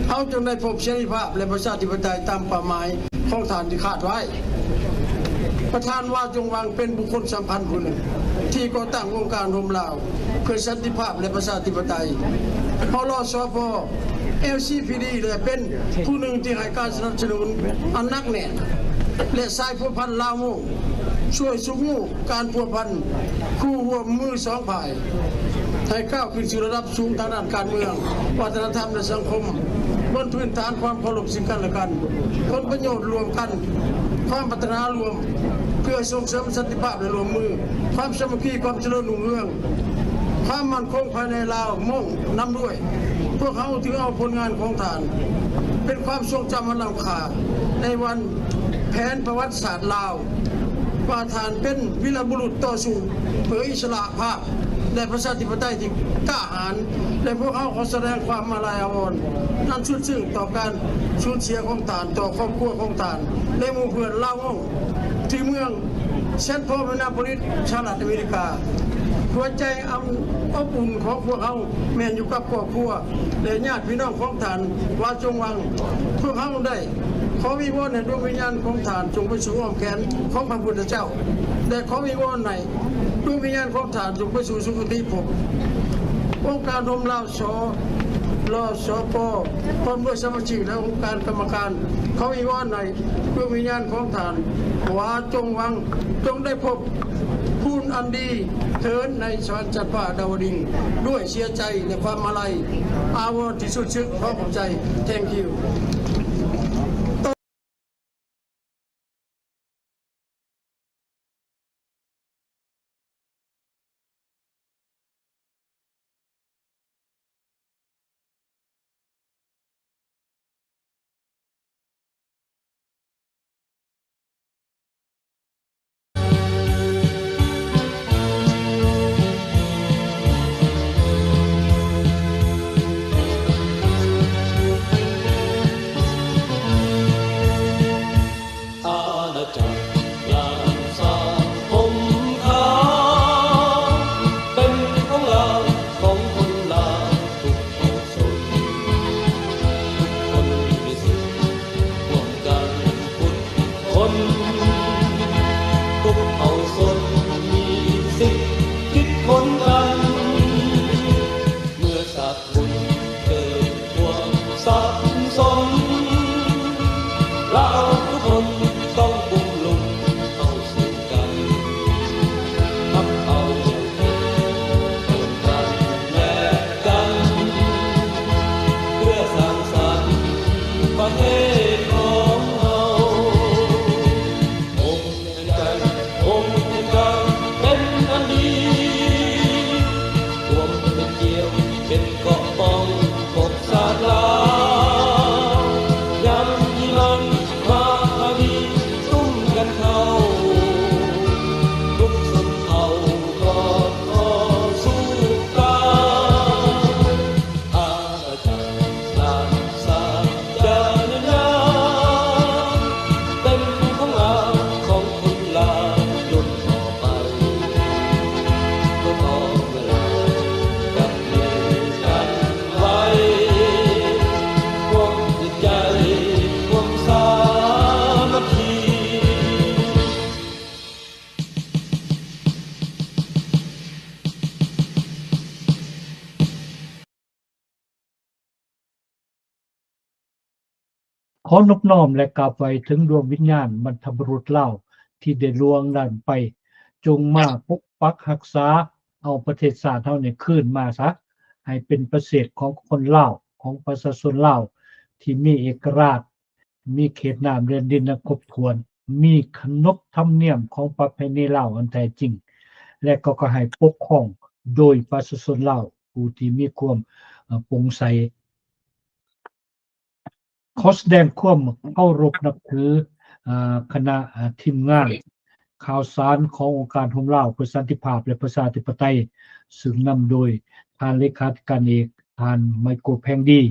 เขาจงได้พบเสรีภาพและประชาธิปไตยตามเป้าหมายของฐานที่คาดไว้ประธานวาจงวังเป็นบุคคลสำคัญคนหนึ่งที่ก่อตั้งองค์การโฮมลาวเพื่อสันติภาพและประชาธิปไตยพลสป LCPD และเป็นผู้หนึ่งที่ให้การสนับสนุนอันหนักแน่นและสายพัวพันลาวโมช่วยสุขมูการพัวพันคู่ร่วมมือสองฝ่ายให้ก้าวขึ้นสู่ระดับสูงทางด้านการเมืองวัฒนธรรมและสังคมบนพื้นฐานความเคารพซึ่งกันและกันผลประโยชน์รวมกันความพัฒนารวมเพื่อส่งเสริมสันติภาพและรวมมือความสามัคคีความเจริญรุ่งเรืองความมั่นคงภายในลาวมุ่งนำด้วยพวกเขาถือเอาผลงานของฐานเป็นความทรงจำอันล้ำค่าในวันแผนประวัติศาสตร์ลาวว่าฐานเป็นวีรบุรุษต่อสู้เพื่ออิสระภาพและประชาธิปไตยที่กล้าหาญและพวกเขาขอแสดงความอาลัยอาวรณ์นั้นสุดซึ้งต่อการสูญเสียของฐานต่อครอบครัวของฐานและหมู่เพื่อนลาวงที่เมืองเซนต์พอลมินาโพลิสสหรัฐอเมริกาหัวใจอบอุ่นของพวกเขาแม่นอยู่กับครอบครัวและญาติพี่น้องของฐานวาจงวังพวกเขาได้ขอวิงวอนให้ดวงวิญญาณของฐานจงไปสู่อ้อมแขนของพระพุทธเจ้าและขอวิงวอนให้ดวงวิญญาณของฐานจงไปสู่สุคติภพองค์การโฮมลาวสปพร้อมด้วยสมาชิกและองค์การกรรมการขอวิงวอนให้ดวงวิญญาณของฐานวาจงวังจงได้พบพูนอันดีเถิดในสวรรค์จันทร์ฟ้าดาวดินด้วยเสียใจและความอาลัยอาวรณ์ที่สุดซึ้งขอขอบใจ Thank you ขอนอบน้อมและกราบไหว้ถึงดวงวิญญาณบรรพบุรุษเราที่ได้ล่วงลันไปจงมาปกปักรักษาเอาประเทศชาติเฮานี่คืนมาซะให้เป็นประเทศของคนลาวของประชาชนลาวที่มีเอกราชมีเขตน้ำเดินดินครบถ้วนมีขนบธรรมเนียมของประเพณีลาวอันแท้จริงและก็ให้ปกครองโดยประชาชนลาวผู้ที่มีความโปร่งใสขอแสดงความเคารพนับถือคณะทีมงานข่าวสารขององค์การร่วมลาวเพื่อสันติภาพและประชาธิปไตยซึ่งนำโดยท่านเลขาธิการเอกท่านไมโครแพงดี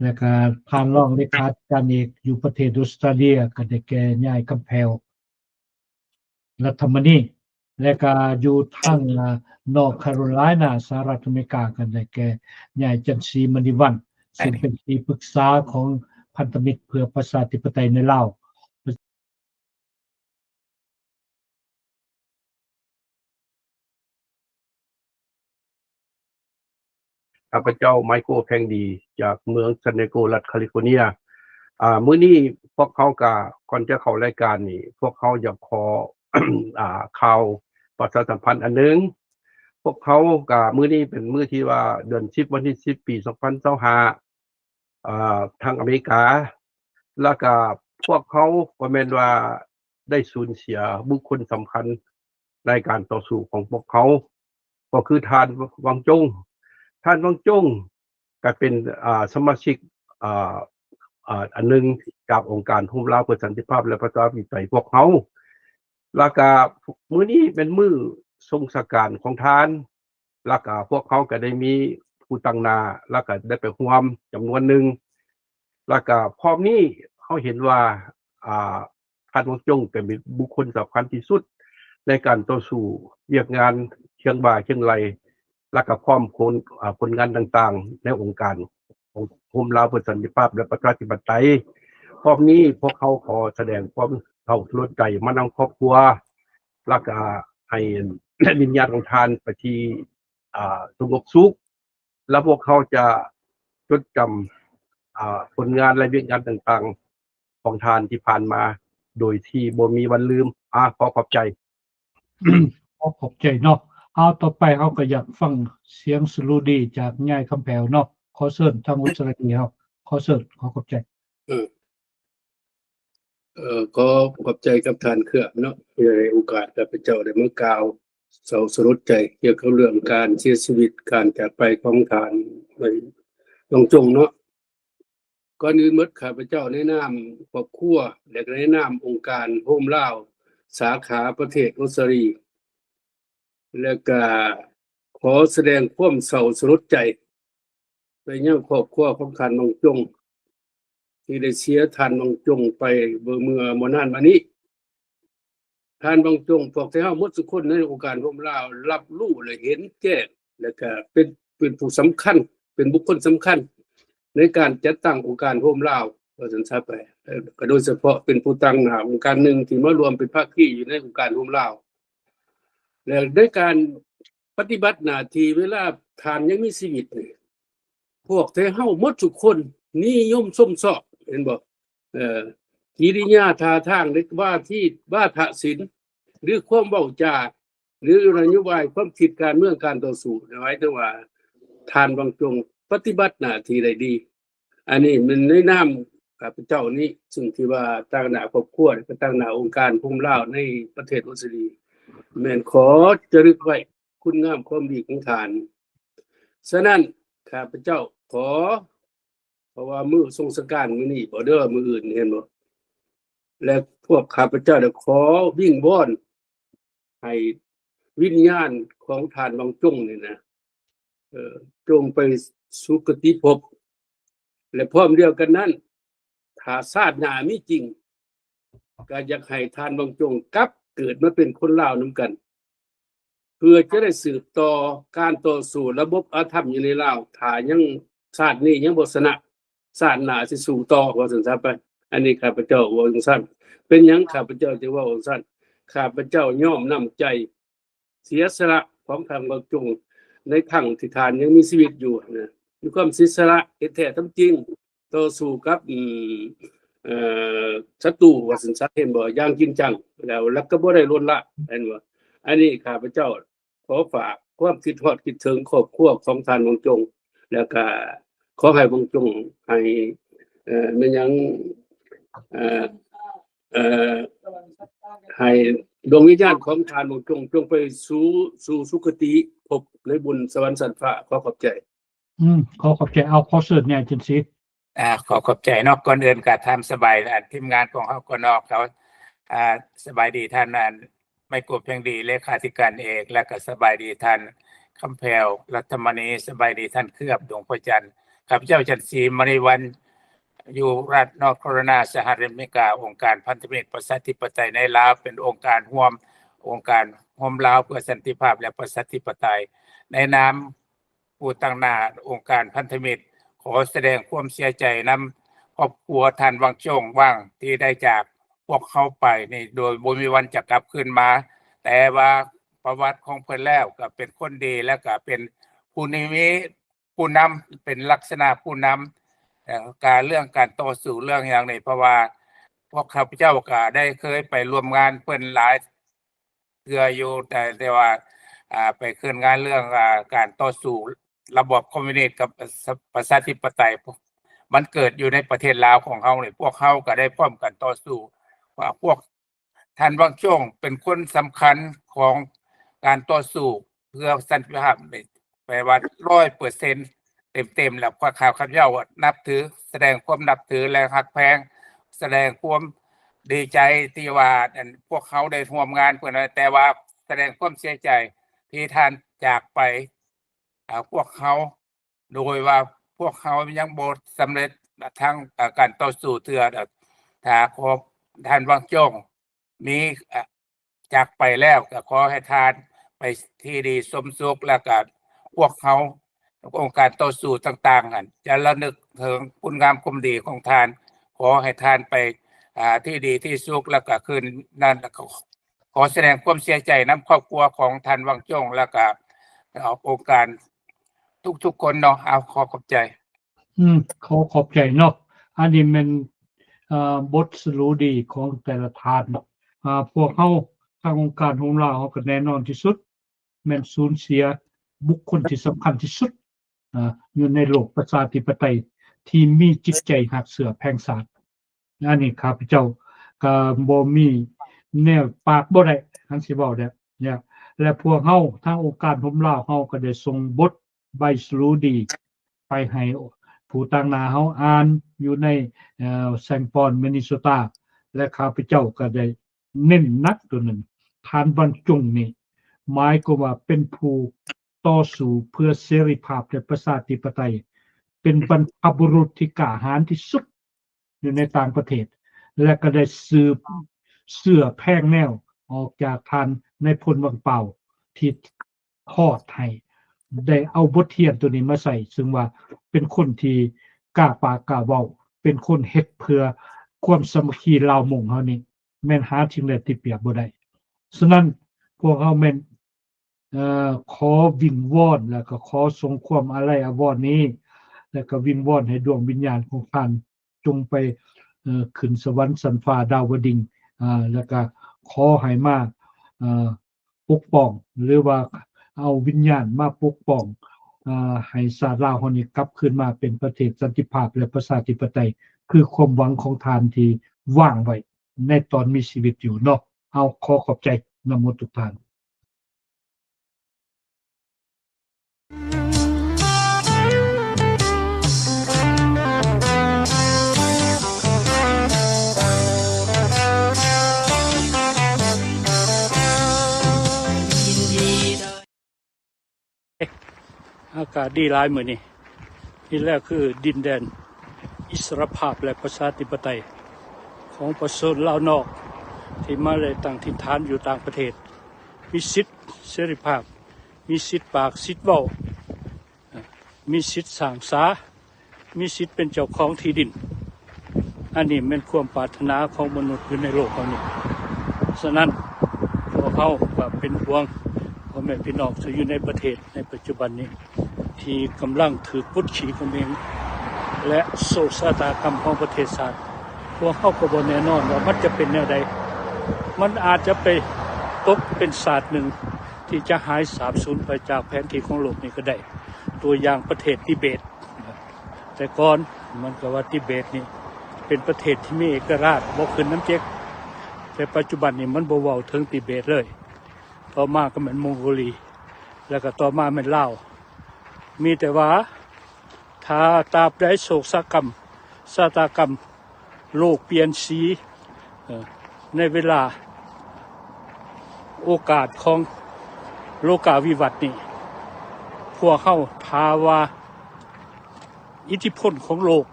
และก็ท่านรองเลขาธิการเอกอยู่ประเทศออสเตรเลียก็ได้แก่ยายคำแพวรัฐมนีและก็อยู่ทางนอร์ทแคโรไลนาสหรัฐอเมริกาก็ได้แก่ยายจันทรีมณีวันซึ่งเป็นที่ปรึกษาของพันธมิตรเพื่อประชาธิปไตยในลาวข้าพเจ้าไมเคิลแพงดีจากเมืองซานดิเอโกรัฐแคลิฟอร์เนียมื้อนี้พวกเขาก็ก่อนจะเข้ารายการนี่พวกเขาอยากขอ ข่าวประชาสัมพันธ์อันนึงพวกเขาก็มื้อนี้เป็นมื้อที่ว่าเดือน10วันที่10ปี2025ทางอเมริกาแล้วก็พวกเขาก็แม่นว่าได้สูญเสียบุคคลสำคัญในการต่อสู้ของพวกเขาก็คือท่านวังจงท่านวังจงก็เป็นสมาชิกอันนึงจากองค์การร่วมลาวเพื่อสันติภาพและประชาธิปไตยพวกเขาแล้วก็มื้อนี้เป็นมื้อทรงสการของท่านแล้วก็พวกเขาก็ได้มีผู้ตั้งหน้าแล้วก็ได้ไปร่วมจำนวนหนึ่งแล้วก็พร้อมนี้เขาเห็นว่าท่านวังจงเป็นบุคคลสำคัญที่สุดในการต่อสู้เรียกงานเชียงบ่าเชียงไรและก็พร้อมผลงานต่างๆในองค์การของร่วมลาวเพื่อสันติภาพและประชาธิปไตยพร้อมนี้พวกเขาขอแสดงความเท่าทุนใจมานำครอบครัวแล้วก็ให้วิญญาณของท่านไปที่สงบสุขแล้วพวกเขาจะจดจำผลงานและวิญญาณต่างๆของท่านที่ผ่านมาโดยที่บ่มีวันลืมขอขอบใจ ขอบใจเนาะเอาต่อไปเฮาก็อยากฟังเสียงสรุดีจากยายคำแพวเนาะขอเชิญทางอุตสาหกรรมเฮาขอเชิญขอขอบใจขอขอบใจกับท่านเครือเนาะที่ให้โอกาสข้าพเจ้าได้มากล่าวเศร้าสลดใจเกี่ยวกับเรื่องการเสียชีวิตการจากไปของท่านหลวงจงเนาะก่อนอื่นหมดข้าพเจ้าในนามครอบครัวและในนามองค์การโฮมลาวสาขาประเทศออสเตรเลียและก็ขอแสดงความเศร้าสลดใจไปยังครอบครัวของท่านหลวงจงที่ได้เสียท่านบางจงไปเมื่อบ่นานมานี้ท่านบางจงพวกที่เฮาหมดทุกคนในองค์การร่วมลาวรับรู้และเห็นแจ้งและก็เป็นผู้สำคัญเป็นบุคคลสำคัญในการจัดตั้งองค์การร่วมลาวว่าซั่นซะไปก็โดยเฉพาะเป็นผู้ตั้งหน้าองค์การหนึ่งที่มารวมเป็นภาคีอยู่ในองค์การร่วมลาวและในการปฏิบัติหน้าที่เวลาท่านยังมีชีวิตนี่พวกที่เฮาหมดทุกคนนิยมชมชอบเห็นบ่กิริยาท่าทางหรือว่าทศิลป์หรือความเว้าจาหรือนโยบายความคิดการเมืองการต่อสู้หมายถึงว่าท่านบางจงปฏิบัติหน้าที่ได้ดีอันนี้มันในนามข้าพเจ้านี้ซึ่งที่ว่าตั้งหน้าครอบครัวก็ตั้งหน้าองค์การร่วมลาวในประเทศออสเตรเลียแม่นขอจะรึกไว้คุณงามความดีของท่านฉะนั้นข้าพเจ้าขอเพราะว่ามื้อทรงสการมื้อนี้บ่เด้อมื้ออื่นเห็นบ่และพวกข้าพเจ้าได้ขอวิงวอนให้วิญญาณของท่านบางจงนี่นะจงไปสุคติภพและพร้อมเดียวกันนั้นถ้าชาติหน้ามีจริงก็อยากให้ท่านบางจงกลับเกิดมาเป็นคนลาวนำกันเพื่อจะได้สืบต่อการต่อสู้ระบบอาธรรมอยู่ในลาวถ้ายังชาตินี้ยังบ่ชนะชาติหน้าสิสู้ต่อว่าซั่นซะไปอันนี้ข้าพเจ้าว่าจังซั่นเป็นหยังข้าพเจ้าจึงว่าจังซั่นข้าพเจ้ายอมน้ำใจเสียสละของทางบางจงในทั้งที่ท่านยังมีชีวิตอยู่นะมีความเสียสละแท้ๆทั้งจริงต ต่อสู้กับศัตรูว่าสันสัตว์เห็นบ่อย่างจริงจังแล้วก็บ่ได้ลดละเห็นบ่อันนี้ข้าพเจ้าขอฝากความคิดฮอดคิดถึงครอบครัวของท่านวงจงแล้วก็ขอให้วงจงให้แม่นหยังให้ดวงวิญญาณของท่านวงจงไปสู่สุคติพบในบุญสวรรค์สันฟ้าขอขอบใจขอขอบใจเอาขอเสิร์ชเนี่ยจังซี่ขอขอบใจเนาะก่อนอื่นก็ทำสบายทีมงานของเฮาก็นอกเขาสบายดีท่านไม่กลัวเพียงดีเลขาธิการเอกและก็สบายดีท่านคำแพรวรัฐมณีสบายดีท่านเคลือบดวงพระจันทร์ข้าพเจ้าจันทร์ศรีมณีวันอยู่รัฐนอร์ทแคโรไลนาสหรัฐอเมริกาองค์การพันธมิตรประชาธิปไตยในลาวเป็นองค์การร่วมลาวเพื่อสันติภาพและประชาธิปไตยในนามผู้ตั้งหน้าองค์การพันธมิตรขอแสดงความเสียใจนำครอบครัวท่านวังจงว่างที่ได้จากพวกเขาไปนี่โดยบ่มีวันจะกลับคืนมาแต่ว่าประวัติของเพิ่นแล้วก็เป็นคนดีแล้วก็เป็นผู้นำเป็นลักษณะผู้นำการเรื่องการต่อสู้เรื่องอย่างนี้เพราะว่าพวกข้าพเจ้าก็ได้เคยไปร่วมงานเพิ่นหลายเทื่ออยู่แต่ว่าไปขึ้นงานเรื่องการต่อสู้ระบบคอมมิวนิสต์กับประชาธิปไตยมันเกิดอยู่ในประเทศลาวของเฮานี่พวกเฮาก็ได้พร้อมกันต่อสู้ว่าพวกท่านวังจงเป็นคนสำคัญของการต่อสู้เพื่อสันติภาพแปลว่า 100% เต็มแล้วข้าพเจ้านับถือแสดงความนับถือและฮักแพงแสดงความดีใจที่ว่าพวกเขาได้ร่วมงานเพิ่นแต่ว่าแสดงความเสียใจที่ท่านจากไปพวกเขาโดยว่าพวกเขายังบ่สำเร็จทั้งการต่อสู้เทื่อถ้าขอท่านวังจงมีจากไปแล้วก็ขอให้ท่านไปที่ดีสมสุขแล้วก็พวกเขาองค์การต่อสู้ต่างๆนั่นจะระลึกถึงคุณงามความดีของท่านขอให้ท่านไปที่ดีที่สุขแล้วก็คืนนั้นขอแสดงความเสียใจนำครอบครัวของท่านวังจงแล้วก็องค์การทุกๆคนเนาะขอขอบใจขอขอบใจเนาะอันนี้มันบทสรุปดีของแต่ละท่านพวกเฮาทางองค์การของเราก็แน่นอนที่สุดแม่นสูญเสียบุคคลที่สำคัญที่สุดอยู่ในโลกประชาธิปไตยที่มีจิตใจหักเสือแพงศาสตร์อันนี้ข้าพเจ้าก็บ่มีแนวปากบ่ได้อันสิเว้าได้เนี่ยและพวกเฮาทางองค์การของเราเฮาก็ได้ส่งบทใบสรุปดีไปให้ผู้ต่างหน้าเฮาอ่านอยู่ในแซงปอนมินนิโซตาและข้าพเจ้าก็ได้เน้นนักตัวหนึ่งท่านบรรจงนี่หมายก็ว่าเป็นผู้ต่อสู้เพื่อเสรีภาพและประชาธิปไตยเป็นบรรพบุรุษที่กล้าหาญที่สุดอยู่ในต่างประเทศและก็ได้สืบเสื้อแพร่งแนวออกจากท่านในพลวังเป่าที่ทอดให้ได้เอาบทเรียนตัวนี้มาใส่ซึ่งว่าเป็นคนที่กล้าปากกล้าเว้าเป็นคนเฮ็ดเพื่อความสามัคคีลาวมงเฮานี่แม่นหาสิ่งใดที่เปรียบบ่ได้ฉะนั้นพวกเฮาแม่นขอวิงวอนแล้วก็ขอส่งความอาลัยอาวรณ์นี้แล้วก็วิงวอนให้ดวงวิญญาณของท่านจงไปขึ้นสวรรค์สันฟ้าดาวดึงแล้วก็ขอให้มาปกป้องหรือว่าเอาวิญญาณมาปกป้องให้ชาติลาวเฮานี้กลับคืนมาเป็นประเทศสันติภาพและประชาธิปไตยคือความหวังของท่านที่วางไว้ในตอนมีชีวิตอยู่เนาะเอาขอขอบใจนำหมดทุกท่านอากาศดีหลายมื้อนี้ที่แรกคือดินแดนอิสรภาพและประชาธิปไตยของประชาชนลาวนอกที่มาได้ตั้งถิ่นฐานอยู่ต่างประเทศมีสิทธิเสรีภาพมีสิทธิปากสิทธิเว้ามีสิทธิสร้างสามีสิทธิเป็นเจ้าของที่ดินอันนี้เป็นความปรารถนาของมนุษย์อยู่ในโลกเรานี้ฉะนั้นพวกเขาก็เป็นห่วงพ่อแม่พี่น้องที่อยู่ในประเทศในปัจจุบันนี้ที่กำลังถือกดขี่เขมร และโศกชะตากรรมของประเทศชาติพวกเขาก็บ่แน่นอนว่ามันจะเป็นแนวใดมันอาจจะไปตกเป็นศาสตร์หนึ่งที่จะหายสาบสูญไปจากแผนที่ของโลกนี้ก็ได้ตัวอย่างประเทศทิเบตแต่ก่อนมันก็ว่าทิเบตนี่เป็นประเทศที่มีเอกราชบ่ขึ้นน้ำเจ๊กแต่ปัจจุบันนี้มันบ่เว้าถึงทิเบตเลยต่อมาก็เป็นมองโกลีแล้วก็ต่อมาเป็นลาวมีแต่ว่าถ้าตราบใดโศกชะตากรรมโลกเปลี่ยนสีในเวลาโอกาสของโลกาวิวัฒน์นี่พวกเขาทาว่าอิทธิพลของโลก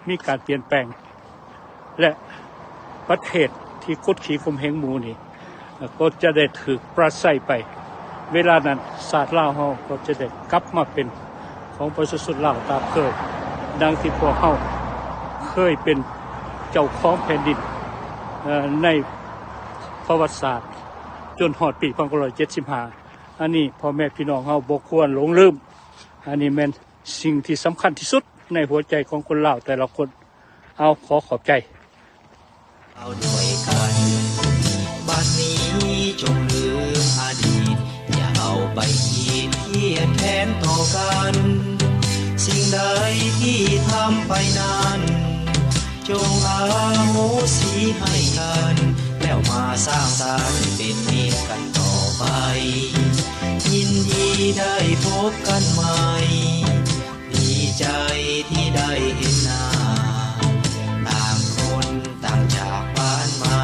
มีการเปลี่ยนแปลงและประเทศที่กดขี่ข่มเหงหมู่นี่ก็จะได้ถูกปราศัยไปเวลานั้นศาสตร์ลาวเฮาก็จะได้กลับมาเป็นของประชาชนลาวตามเคยดังที่พวกเขาเคยเป็นเจ้าของแผ่นดินในประวัติศาสตร์จนหอดปี1975อันนี้พ่อแม่พี่น้องเฮาบ่ควรหลงลืมอันนี้แม่นสิ่งที่สำคัญที่สุดในหัวใจของคนลาวแต่ละคนเอาขอบใจเอาด้วยกันบัดนี้จงลืมอดีตอย่าเอาไปคิดเทียนแทนต่อกันสิ่งใดที่ทำไปนั้นจงอาโหสิให้กันแล้วมาสร้างสรรค์เป็นมิตรกันต่อไปยินดีได้พบกันใหม่ดีใจที่ได้เห็นหน้าต่างคนต่างจากบ้านมา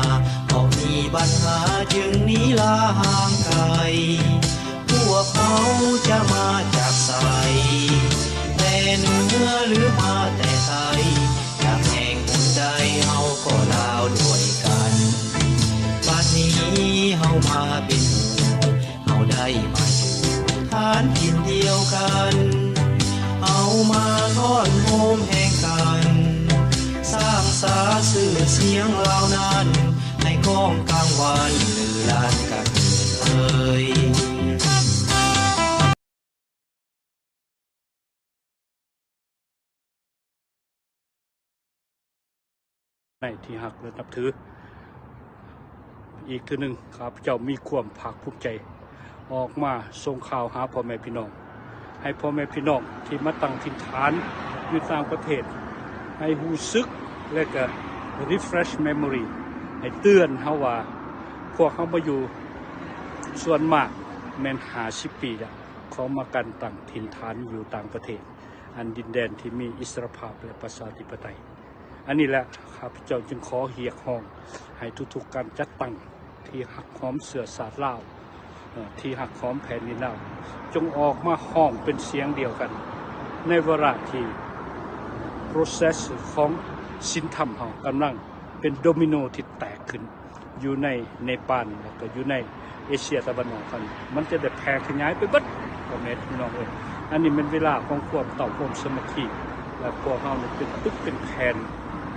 เพราะมีปัญหาจึงหนีลาห่างไกลพวกเขาจะมาจากไสแต่เหนือหรือมาแต่ไทยจากแห่งหนใดเฮาก็ลาวด้วยกันบัดนี้เฮามาเป็นหมู่เฮาได้มาอยู่ฐานถิ่นเดียวกันเอามาก้อนโฮมแห่งกันสร้างสาสื่อเสียงเหล่านั้นให้ก้องกลางวันลือลานกันเลยในที่หักและนับถืออีกทีหนึ่งข้าพเจ้ามีความภาคภูมิใจออกมาส่งข่าวหาพ่อแม่พี่น้องให้พ่อแม่พี่น้องที่มาตั้งถิ่นฐานอยู่ต่างประเทศให้รู้สึกและก็ refresh memory ให้เตือนเขาว่าพวกเขามาอยู่ส่วนมากแม่น50 ปีแล้วเขามากันตั้งถิ่นฐานอยู่ต่างประเทศอันดินแดนที่มีอิสรภาพและประชาธิปไตยอันนี้แหละข้าพเจ้าจึงขอเรียกร้องให้ทุกๆการจัดตั้งที่หักหอมเสือสาดลาวที่หักหอมแผ่นดินลาวจงออกมาห้องเป็นเสียงเดียวกันในเวลาที่ process ของศีลธรรมเฮากำลังเป็นโดมิโนที่แตกขึ้นอยู่ในเนปาลแล้วก็อยู่ในเอเชียตะวันออกกันมันจะได้แผ่ขยายไปเบิดพ่อแม่พี่น้องเอ้ยอันนี้เป็นเวลาของความต่อความสามัคคีและพวกเฮาเป็นปึ๊กเป็นแผ่น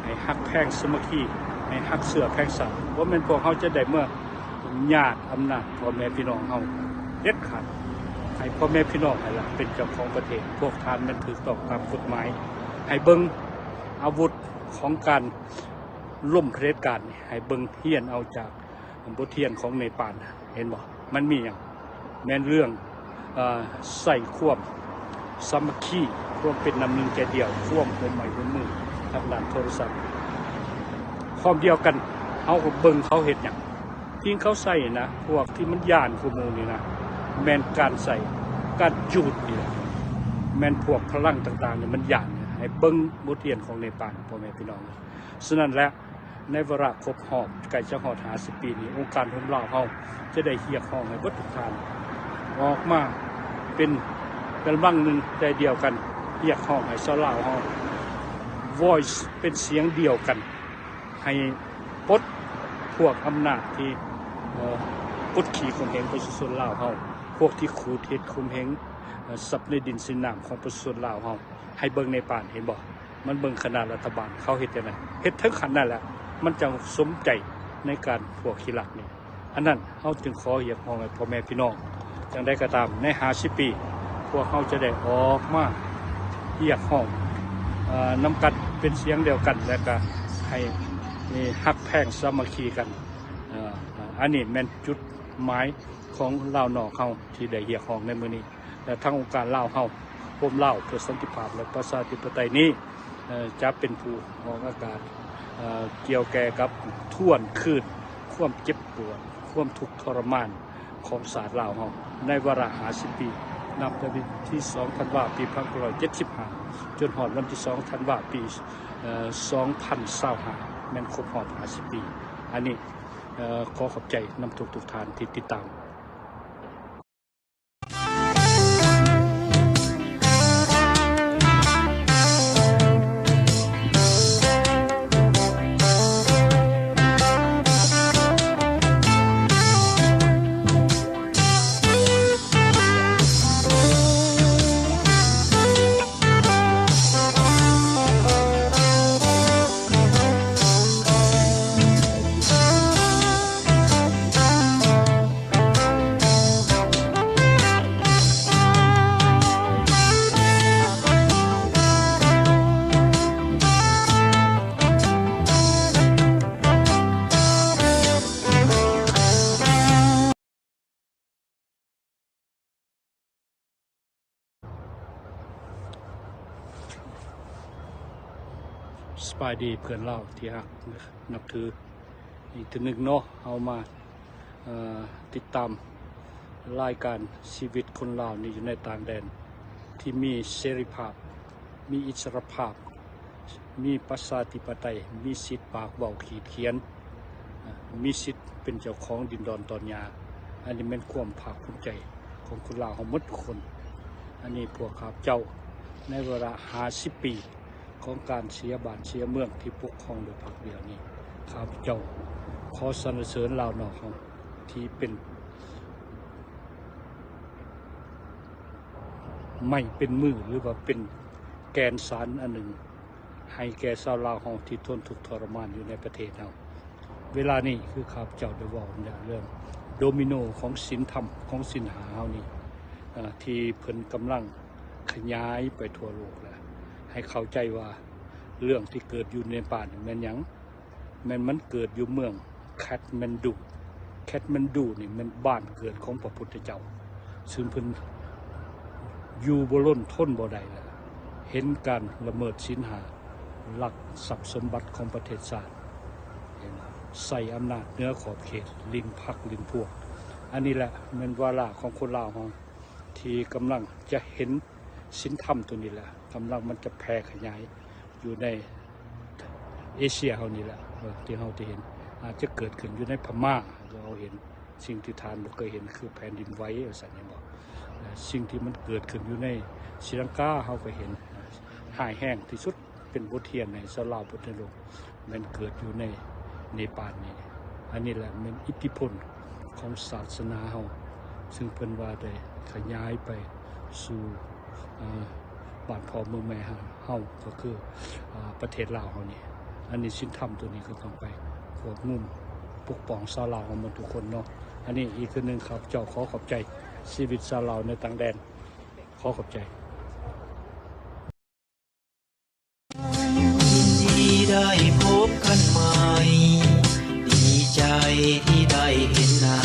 ให้ฮักแพงสามัคคีให้ฮักเสือแพงสัตว์ว่าเป็นพวกเฮาจะได้เมื่อญาติอำนาจพ่อแม่พี่น้องเฮาเด็ดขาดให้พ่อแม่พี่น้องให้ละเป็นเจ้าของประเทศพวกทานมันถูกต้องตามกฎหมายให้เบิ่งอาวุธของการล่มเผด็จการให้เบิ่งเฮียนเอาจากบทเรียนของเนปาลเห็นบ่มันมีอย่างแม่นเรื่องใส่ควบสามัคคีร่วมเป็นน้ำหนึ่งใจเดียวร่วมเป็นใหม่เป็นมือทางด้านโทรศัพท์ความเดียวกันเอาเบิ่งเขาเห็นอย่างที่เขาใส่นะพวกที่มันย่านขโมยนี่นะแมนการใส่การจูดนี่แมนพวกพลังต่างๆเนี่ยมันย่านให้เบิ่งบทเรียนของเนปาลพ่อแม่พี่น้องฉะนั้นแล้วในวาระครบรอบใกล้จะฮอด50 ปีนี้องค์การผมลาวเฮาจะได้เรียกร้องให้เบิดทุกท่านออกมาเป็นกำลังหนึ่งใจเดียวกันเรียกร้องให้ชาวลาวเฮา voice เป็นเสียงเดียวกันให้ปลดพวกอำนาจที่กดขี่ข่มเหงประชาชนลาวเฮาพวกที่ขูดเฮ็ดข่มเหงสับในดินสินน้ำของประชาชนลาวเฮาให้เบิ่งในป่านเห็นบ่มันเบิ่งขนาดรัฐบาลเขาเฮ็ดจังได๋เฮ็ดทั้งขันนั่นแหละมันจังสมใจในการพวกขี้ลักนี่อันนั้นเฮาจึงขอเรียกร้องให้พ่อแม่พี่น้องจังได๋ก็ตามใน50 ปีพวกเขาจะได้ออกมาเรียกร้อง นำกันเป็นเสียงเดียวกันและก็ให้ฮักแพงสามัคคีกันอันนี้แม่นจุดหมายของลาวนอกเฮาที่ได้เรียกร้องในมื้อนี้และทางองค์การลาวเฮาร่วมลาวเพื่อสันติภาพและประชาธิปไตยนี้จะเป็นผู้ออกอากาศเกี่ยวแก่กับท่วนคืนความเจ็บปวดความทุกข์ทรมานของชาติลาวเฮาในวาระ50ปีนับแต่วันที่2ธันวาคมปี1975จนฮอดวันที่2ธันวาคมปี2025แม่นครบรอบ50ปีอันนี้ขอขอบใจนำทุกท่านที่ติดตามสบายดีเพื่อนเราที่ฮักนับถืออีกทีนึงเนาะเอามาติดตามรายการชีวิตคนลาวนี่อยู่ในต่างแดนที่มีเสรีภาพมีอิสรภาพมีประชาธิปไตยมีสิทธิ์ปากเว้าขีดเขียนมีสิทธิ์เป็นเจ้าของดินดอนตอนยาอันนี้เป็นความภาคภูมิใจของคนลาวเฮาหมดทุกคนอันนี้พวกข้าพเจ้าในเวลา50ปีของการเสียบ้านเสียเมืองที่ปกครองโดยพรรคเดียวนี้ข้าพเจ้าขอสรรเสริญลาวนอกของที่เป็นไม่เป็นมือหรือว่าเป็นแกนสารอันหนึ่งให้แก่ชาวลาวของที่ทนทุกข์ทรมานอยู่ในประเทศเราเวลานี้คือข้าพเจ้าได้เว้าเรื่องโดมิโนของศีลธรรมของศีลหาเฮานี่ที่เพิ่นกำลังขยายไปทั่วโลกแล้วให้เข้าใจว่าเรื่องที่เกิดอยู่ในป่านี่แม่นหยังแม่นมันเกิดอยู่เมืองแคทแมนดูนี่มันบ้านเกิดของพระพุทธเจ้าซึ่งเพิ่นอยู่บ่ล้นทนบ่ได้แล้วเห็นการละเมิดศีลหาลักทรัพย์สมบัติของประเทศชาติใส่อำนาจเหนือขอบเขตลิงพักลิงพวกอันนี้แหละแม่นวาระของคนลาวเฮาที่กำลังจะเห็นศีลธรรมตัวนี้แหละกำลังมันจะแพร่ขยายอยู่ในเอเชียเฮานี่แหละที่เฮาได้เห็นอาจจะเกิดขึ้นอยู่ในพม่าเราเห็นสิ่งที่ทานบ่เคยเห็นคือแผ่นดินไหวว่าซั่นนี่บ่สิ่งที่มันเกิดขึ้นอยู่ในศรีลังกาเฮาก็เห็นหายแห้งที่สุดเป็นบทเรียนในชาวลาวพุทธโลกมันเกิดอยู่ในเนปาลนี่อันนี้แหละเป็นอิทธิพลของศาสนาเฮาซึ่งเพิ่นว่าได้ขยายไปสู่บ้านพ่อเมืองแม่เฮาก็คือประเทศลาวเฮานี่อันนี้ศีลธรรมตัวนี้ก็ต้องไปควบคุมปกป้องชาวลาวของมันทุกคนเนาะอันนี้อีกคือนึงครับเจ้าขอขอบใจชีวิตชาวลาวในต่างแดนขอขอบใจยินดีได้พบกันใหม่ดีใจที่ได้เห็นหน้า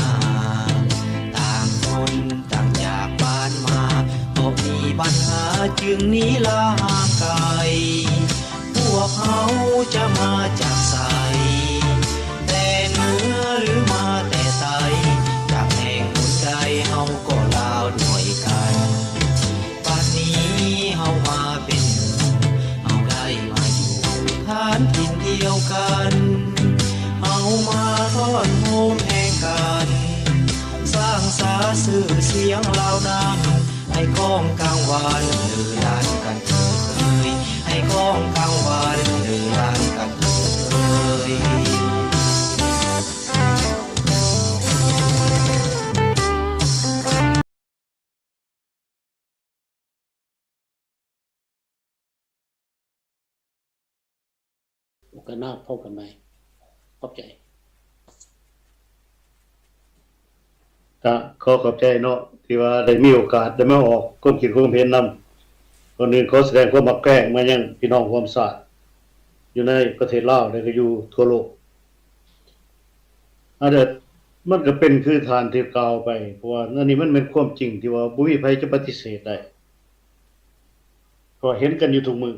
ต่างคนต่างจากบ้านมาเพราะมีปัญหาจึงหนีลาห่างไกลพวกเขาจะมาจากไสแต่เหนือหรือมาแต่ไสจากแห่งหนใดเฮาก็ลาวด้วยกันป่านนี้เฮามาเป็นเฮาได้มาอยู่ฐานถิ่นเดียวกันเฮามาทอดโฮมแห่งกันสร้างสาชื่อเสียงลาวนั้นให้ก้องกลางวันลือล้านกันเถิดเอ่ยให้ก้องกลางวันลือล้านกันเถิดเอ่ยโอกาสหน้าพบกันใหม่ขอบใจขอขอบใจเนาะที่ว่าได้มีโอกาสได้มาออกความคิดความเห็นน ก่อนอื่นขอแสดงความรักแกล้งมายังพี่น้องความสะอาดอยู่ในประเทศลาวและก็อยู่ทั่วโลกเด็ดมันก็เป็นคือฐานที่กล่าวไปเพราะว่าอันนี้มันเป็นความจริงที่ว่าบ่มีใครจะปฏิเสธได้ก็เห็นกันอยู่ทุกมือ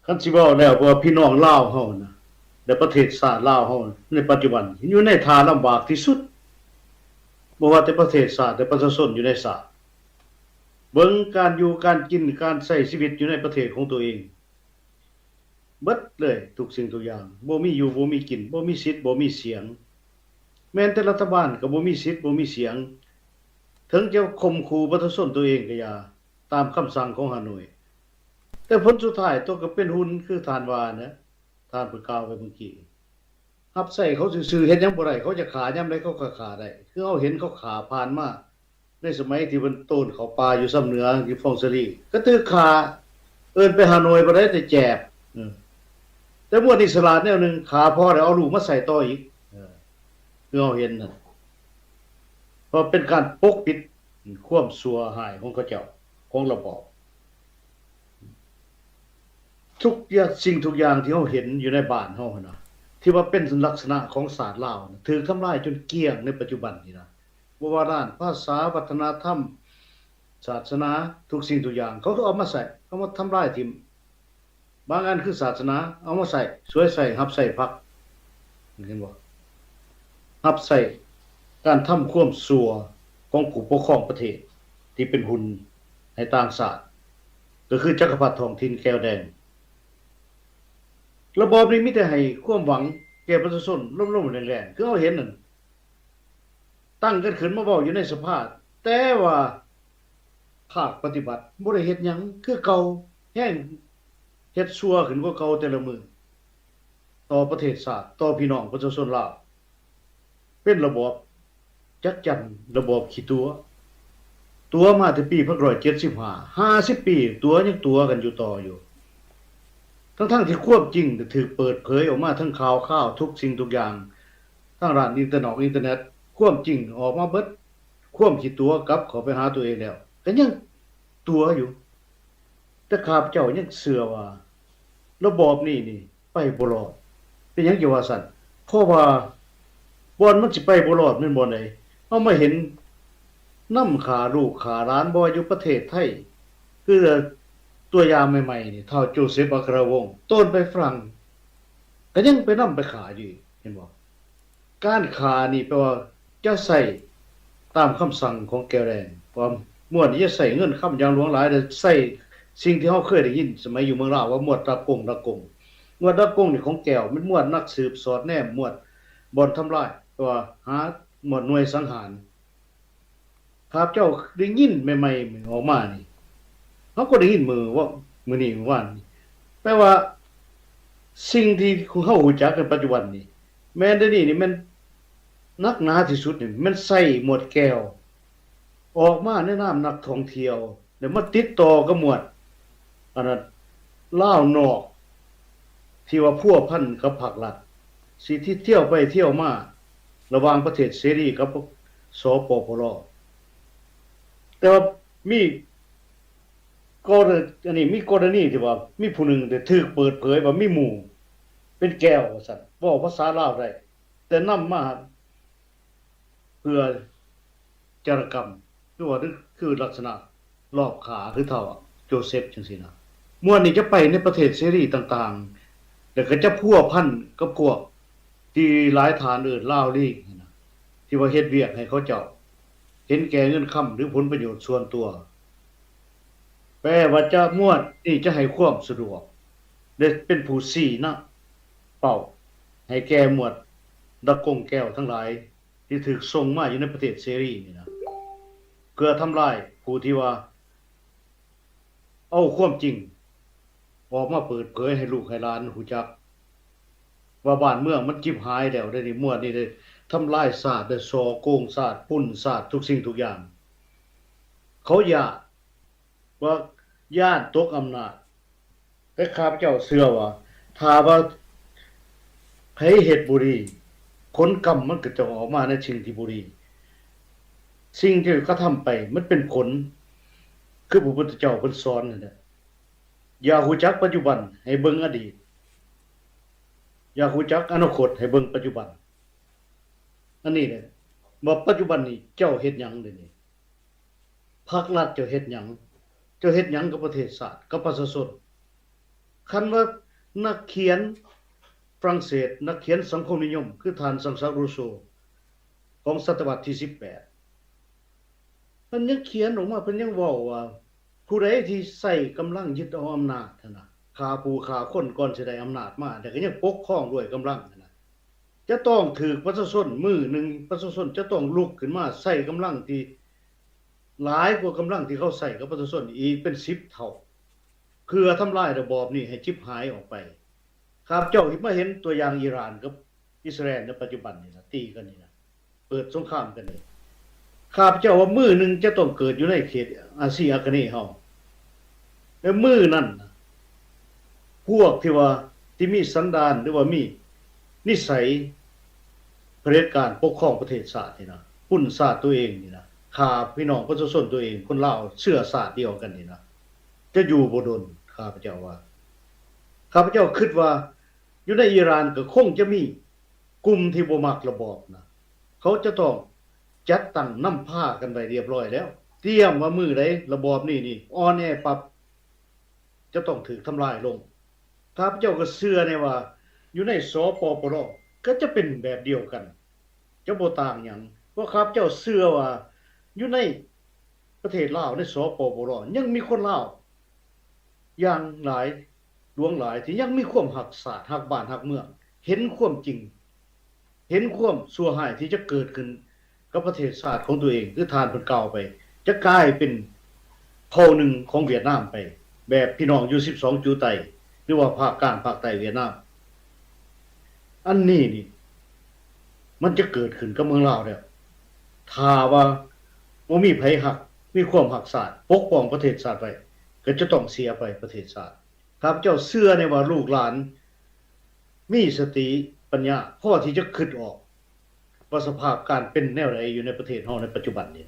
คันสิเว้าแล้วเพราะว่าพี่น้องลาวเฮานะและประเทศชาติลาวเฮาในปัจจุบันอยู่ในฐานลำบากที่สุดบ่ว่าแต่ประเทศชาติแต่ประชาชนอยู่ในชาติเบิ่งการอยู่การกินการใช้ชีวิตอยู่ในประเทศของตัวเองเบิดเลยทุกสิ่งทุกอย่างบ่มีอยู่บ่มีกินบ่มีสิทธิ์บ่มีเสียงแม้แต่รัฐบาลก็บ่มีสิทธิ์บ่มีเสียงถึงจะข่มขู่ประชาชนตัวเองก็อย่าตามคำสั่งของฮานอยแต่ผลสุดท้ายตัวก็เป็นหุ่นคือท่านว่านะท่านผู้กล่าวไปเมื่อกี้รับใช้เขาซื่อๆเฮ็ดหยังบ่ได้เขาจะขายามใดเขาก็ขาได้คือเฮาเห็นเขาขาผ่านมาในสมัยที่เพิ่นโตนเขาป่าอยู่ซ้ำเหนือที่ฟองสลีก็ตึกขาเอิ้นไปฮานอยบ่ได้แต่แจบแต่มวดอิสระแนวนึงขาพอได้เอาลูกมาใส่ต่ออีกคือเฮาเห็นน่ะเพราะเป็นการปกปิดความชั่วหายของเขาเจ้าของระบอบทุกอย่างสิ่งทุกอย่างที่เฮาเห็นอยู่ในบ้านเฮาน่ะที่ว่าเป็นลักษณะของศาสตร์ลาวถูกทำลายจนเกลี้ยงในปัจจุบันนี้นะบ่ว่าด้านภาษาวัฒนธรรมศาสนาทุกสิ่งทุกอย่างเขาก็เอามาใส่เอามาทำลายทิ่มบางอันคือศาสนาเอามาใส่สวยใส่รับใส่พักเห็นบ่รับใส่การทำความชั่วของผู้ปกครองประเทศที่เป็นหุ่นให้ต่างชาติก็คือจักรพรรดิท้องถิ่นแก้วแดงระบอบนี้มีแต่ให้ความหวังแก่ประชาชนล้มๆแรงๆคือเฮาเห็นนั่นตั้งกันขึ้นมาเว้าอยู่ในสภาแต่ว่าภาคปฏิบัติบ่ได้เฮ็ดหยังคือเก่าแฮงเฮ็ดชั่วขึ้นกว่าเก่าแต่ละมื้อต่อประเทศชาติต่อพี่น้องประชาชนลาวเป็นระบอบจักจั่นระบอบขี้ตัวมาแต่ปี1975 50ปีตัวยังตัวกันอยู่ต่ออยู่ทั้งที่ความจริงถูกเปิดเผยออกมาทั้งข่าวทุกสิ่งทุกอย่างทั้งร้านอินเทอร์เน็ตความจริงออกมาเบิดความขี้ตัวกลับเข้าไปหาตัวเองแล้วก็ยังตัวอยู่แต่ข้าพเจ้ายังเชื่อว่าระบอบนี้นี่ไปบ่รอดเป็นหยังจะว่าซั่นเพราะว่าบ่อนมันสิไปบ่รอดแม่นบ่ไดเฮามาเห็นนำขาลูกขาหลานบ่อยู่ประเทศไทยคือตัวอย่างใหม่ๆนี่เท่าโจเซฟอัครวงศ์ต้นไปฝรั่งก็ยังไปนำไปขาอยู่เห็นบ่การขานี่แปลว่าจะใส่ตามคำสั่งของแก้วแดงความม่วนที่จะใส่เงินคำอย่างหลวงหลายแต่ใส่สิ่งที่เฮาเคยได้ยินสมัยอยู่เมืองลาวว่าหมวดตะกงหมวดตะกงนี่ของแก้วมันหมวดนักสืบสอดแนมหมวดบ่อนทำลายว่าหาหมวดหน่วยสังหารครับเจ้าได้ยินใหม่ๆออกมานี่เฮาก็ได้ยินว่ามื้อนี้ว่านี่แปลว่าสิ่งที่เฮารู้จักในปัจจุบันนี้แม้นแต่นี่มันนักหนาที่สุดนี่มันใส่หมวดแก้วออกมาในนามนักท่องเที่ยวแล้วมาติดต่อกับหมวดอันนั้นลาวนอกที่ว่าพัวพันกับภาครัฐสิที่เที่ยวไปเที่ยวมาระหว่างประเทศเสรีกับสปปลแต่ว่ามีกรณีที่ว่ามีผู้หนึ่งได้ถูกเปิดเผยว่ามีหมู่เป็นแก้วว่าซั่นเว้าภาษาลาวได้แต่นำมาเพื่อจารกรรมคือลักษณะรอบขาคือเท่าโจเซฟจังซี่นะม่วนนี่จะไปในประเทศเสรีต่างๆแล้วก็จะพัวพันกับพวกที่หลายฐานอื่นลาวลีกนะที่ว่าเฮ็ดเวียกให้เขาเจ้าเห็นแก่เงินค้ำหรือผลประโยชน์ส่วนตัวแปลว่าจะม่วนนี่จะให้ความสะดวกได้เป็นผู้ชี้นะเป้าให้แก่หมวดตะกงแก้วทั้งหลายที่ถูกส่งมาอยู่ในประเทศเสรีนี่นะเพื่อทำลายผู้ที่ว่าเอาความจริงออกมาเปิดเผยให้ลูกให้หลานรู้จักว่าบ้านเมืองมันจิบหายแล้วได้นี่ม่วนนี่ได้ทำลายศาสตร์ได้ซอโกงศาสตร์ปุ้นศาสตร์ทุกสิ่งทุกอย่างเขาอยากว่าย่านตกอำนาจแต่ข้าพเจ้าเชื่อว่าถ้าว่าไผเฮ็ดบ่ดีผลกรรมมันก็จะออกมาในสิ่งที่บ่ดีสิ่งที่เขาทำไปมันเป็นผลคือพระพุทธเจ้าเพิ่นสอนนั่นแหละ อย่ารู้จักปัจจุบันให้เบิ่งอดีตอย่ารู้จักอนาคตให้เบิ่งปัจจุบันอันนี้เนี่ยว่าปัจจุบันนี้เจ้าเฮ็ดหยังเดี๋ยวนี้ภาครัฐเจ้าเฮ็ดหยังเจ้าเฮ็ดหยังกับประเทศชาติกับประชาชนคันว่านักเขียนฝรั่งเศสนักเขียนสังคมนิยมคือท่านซังซารูโซของศตวรรษที่18เพิ่นยังเขียนออกมาเพิ่นยังเว้าว่าผู้ใดที่ใช้กำลังยึดเอาอำนาจนั่นน่ะฆ่าผู้ฆ่าคนก่อนสิได้อำนาจมาแต่ก็ยังปกครองด้วยกำลังนั่นน่ะจะต้องถูกประชาชนมื้อนึงประชาชนจะต้องลุกขึ้นมาใช้กำลังที่หลายกว่ากำลังที่เขาใช้กับประชาชนอีกเป็น10เท่าเพื่อทำลายระบอบนี้ให้ฉิบหายออกไปครับเจ้ามาเห็นตัวอย่างอิหร่านกับอิสราเอลในปัจจุบันนี่นะตีกันนี่นะเปิดสงครามกันนี่ข้าพเจ้าว่ามื้อนึงจะต้องเกิดอยู่ในเขตอาเซียอาคเนย์เฮาแล้วมื้อนั้นพวกที่ว่าที่มีสันดานหรือว่ามีนิสัยเผด็จการปกครองประเทศชาตินี่นะหุ้นชาติตัวเองนี่นะฆ่าพี่น้องประชาชนตัวเองคนลาวเชื้อชาติเดียวกันนี่นะจะอยู่บ่ดนข้าพเจ้าว่าข้าพเจ้าคิดว่าอยู่ในอิหร่านก็คงจะมีกลุ่มที่บ่มักระบอบนะเขาจะต้องจัดตั้งนำพากันไปเรียบร้อยแล้วเตรียมว่ามื้อใดระบอบนี้อ่อนแอปั๊บจะต้องถูกทำลายลงข้าพเจ้าก็เชื่อแน่ว่าอยู่ในสปปลก็จะเป็นแบบเดียวกันจะบ่ต่างหยังเพราะข้าพเจ้าเชื่อว่าอยู่ในประเทศลาวในสปปลยังมีคนลาวอย่างหลายดวงหลายที่ยังมีความรักชาติรักบ้านรักเมืองเห็นความจริงเห็นความชั่วร้ายที่จะเกิดขึ้นกับประเทศชาติของตัวเองคือทานเพิ่นกล่าวไปจะกลายเป็นเผ่าหนึ่งของเวียดนามไปแบบพี่น้องอยู่12จูไตหรือว่าภาคกลางภาคใต้เวียดนามอันนี้นี่มันจะเกิดขึ้นกับเมืองลาวแล้วถ้าว่าบ่มีไผรักมีความรักชาติปกป้องประเทศชาติไว้ก็จะต้องเสียไปประเทศชาติข้าพเจ้าเชื่อในว่าลูกหลานมีสติปัญญาพอที่จะคิดออกว่าสภาพการเป็นแนวใดอยู่ในประเทศเฮาในปัจจุบันนี้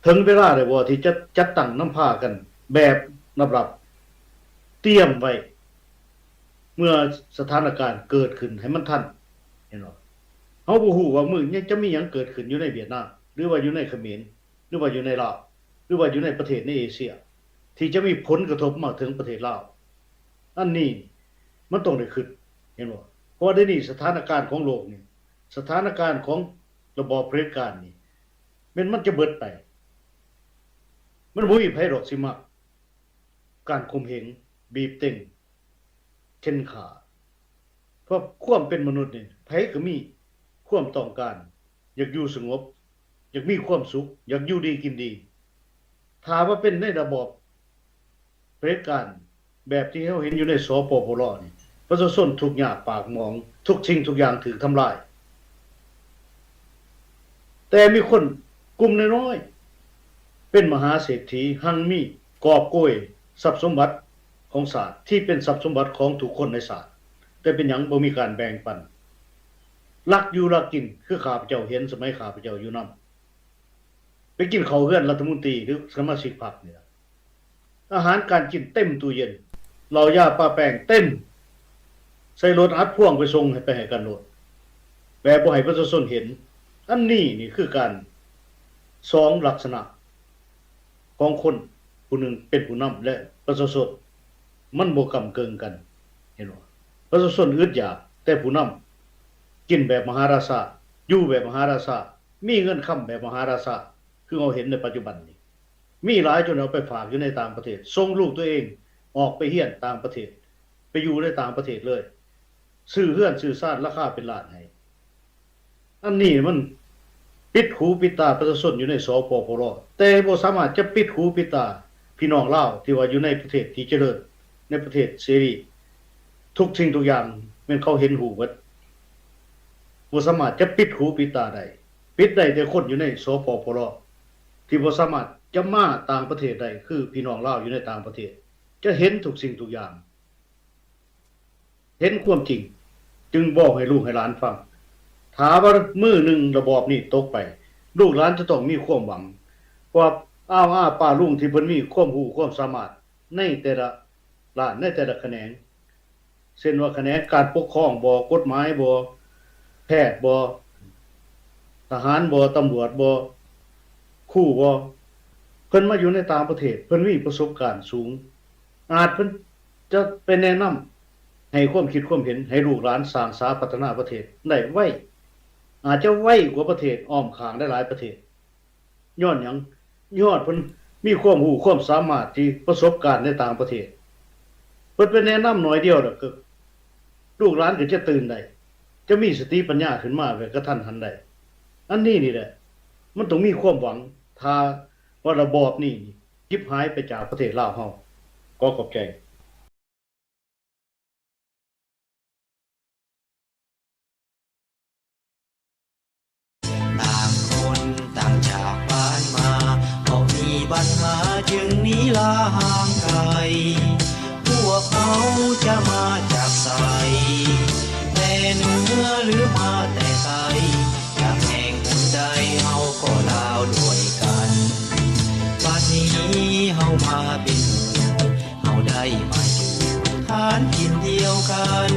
ถึงเวลาแล้วบ่ที่จะจัดตั้งนำพากันแบบระดับเตรียมไว้เมื่อสถานการณ์เกิดขึ้นให้มันทันเห็นบ่เฮาบ่ฮู้ว่ามื้อนี้จะมีหยังเกิดขึ้นอยู่ในเวียดนามหรือว่าอยู่ในเขมรหรือว่าอยู่ในลาวหรือว่าอยู่ในประเทศในเอเชียที่จะมีผลกระทบมาถึงประเทศลาวอันนี้มันต้องได้คิดเห็นบ่เพราะว่าเดี๋ยวนี้สถานการณ์ของโลกนี่สถานการณ์ของระบอบเผด็จการนี่มันจะเบิดไปมันบ่มีไผดอกสิมักการข่มเหงบีบเต็งเช่นขาเพราะความเป็นมนุษย์นี่ไผก็มีความต้องการอยากอยู่สงบอยากมีความสุขอยากอยู่ดีกินดีถ้าว่าเป็นในระบอบเผด็จการแบบที่เราเห็นอยู่ในสปปลนี่ประชาชนทุกข์ยากปากหมองทุกสิ่งทุกอย่างถูกทำลายแต่มีคนกลุ่มน้อยๆเป็นมหาเศรษฐีหังมีกอบโกยทรัพย์สมบัติของชาติที่เป็นทรัพย์สมบัติของทุกคนในชาติแต่เป็นหยังบ่มีการแบ่งปันลักอยู่ลักกินคือข้าพเจ้าเห็นสมัยข้าพเจ้าอยู่นำไปกินข้าวเฮือนรัฐมนตรีหรือสมาชิกพรรคนี่อาหารการกินเต็มตู้เย็นเหล้ายาปลาแป้งเต็มใส่รถอัดพ่วงไปส่งให้กันโลดแบบบ่ให้ประชาชนเห็นอันนี้นี่คือการ2ลักษณะของคนผู้หนึ่งเป็นผู้นำและประชาชนมันบ่กำเกิงกันเห็นบ่ประชาชนอึดอยากแต่ผู้นำกินแบบมหาราชาอยู่แบบมหาราชามีเงินค้ำแบบมหาราชาคือเราเห็นในปัจจุบันนี้มีหลายจนเอาไปฝากอยู่ในต่างประเทศส่งลูกตัวเองออกไปเรียนต่างประเทศไปอยู่ในต่างประเทศเลยซื้อเฮือนซื้อซ่านราคาเป็นล้านให้อันนี้มันปิดหูปิดตาประชาชนอยู่ในสปปลแต่บ่สามารถจะปิดหูปิดตาพี่น้องลาวที่ว่าอยู่ในประเทศที่เจริญในประเทศเสรีทุกสิ่งทุกอย่างแม่นเขาเห็นหูเบิดบ่สามารถจะปิดหูปิดตาได้ปิดได้แต่คนอยู่ในสปปลที่บ่สามารถจะมาต่างประเทศได้คือพี่น้องลาวอยู่ในต่างประเทศจะเห็นทุกสิ่งทุกอย่างเห็นความจริงจึงบอกให้ลูกให้หลานฟังถ้าว่ามื้อนึงระบอบนี้ตกไปลูกหลานจะต้องมีความหวังว่าป้าลุงที่เพิ่นมีความรู้ความสามารถในแต่ละ ล้านในแต่ละแขนงเช่นว่าแขนงการปกครองบ่กฎหมายบ่แพทย์บ่ทหารบ่ตำรวจบ่ครูบ่เพิ่นมาอยู่ในต่างประเทศเพิ่นมีประสบการณ์สูงอาจเพิ่นจะเป็นแนะนำให้ความคิดความเห็นให้ลูกหลานสร้างสาพัฒนาประเทศได้ไวอาจจะไวกว่าประเทศอ้อมข้างได้หลายประเทศย้อนหยังย้อนเพิ่นมีความรู้ความสามารถที่ประสบการณ์ในต่างประเทศเพิ่นเป็นแนะนำหน่อยเดียวดอกก็ลูกหลานก็จะตื่นได้จะมีสติปัญญาขึ้นมาแบบกระทันหันได้อันนี้นี่แหละมันต้องมีความหวังถ้าว่าระบอบนี้คิบหายไปจากประเทศลาวเฮาก็ขอบใจ ต่างคนต่างจากบ้านมาเขามีปัญหาจึงหนีลาห่างไกลพวกเขาจะมาจากไสแต่เหนือหรือมาแต่ไกลจากแห่งหุ่นใดเฮาก็ลาวด้วยกันบัดนี้เฮามาเป็นหมู่เฮาได้มาอยู่ฐานถิ่นเดียวกัน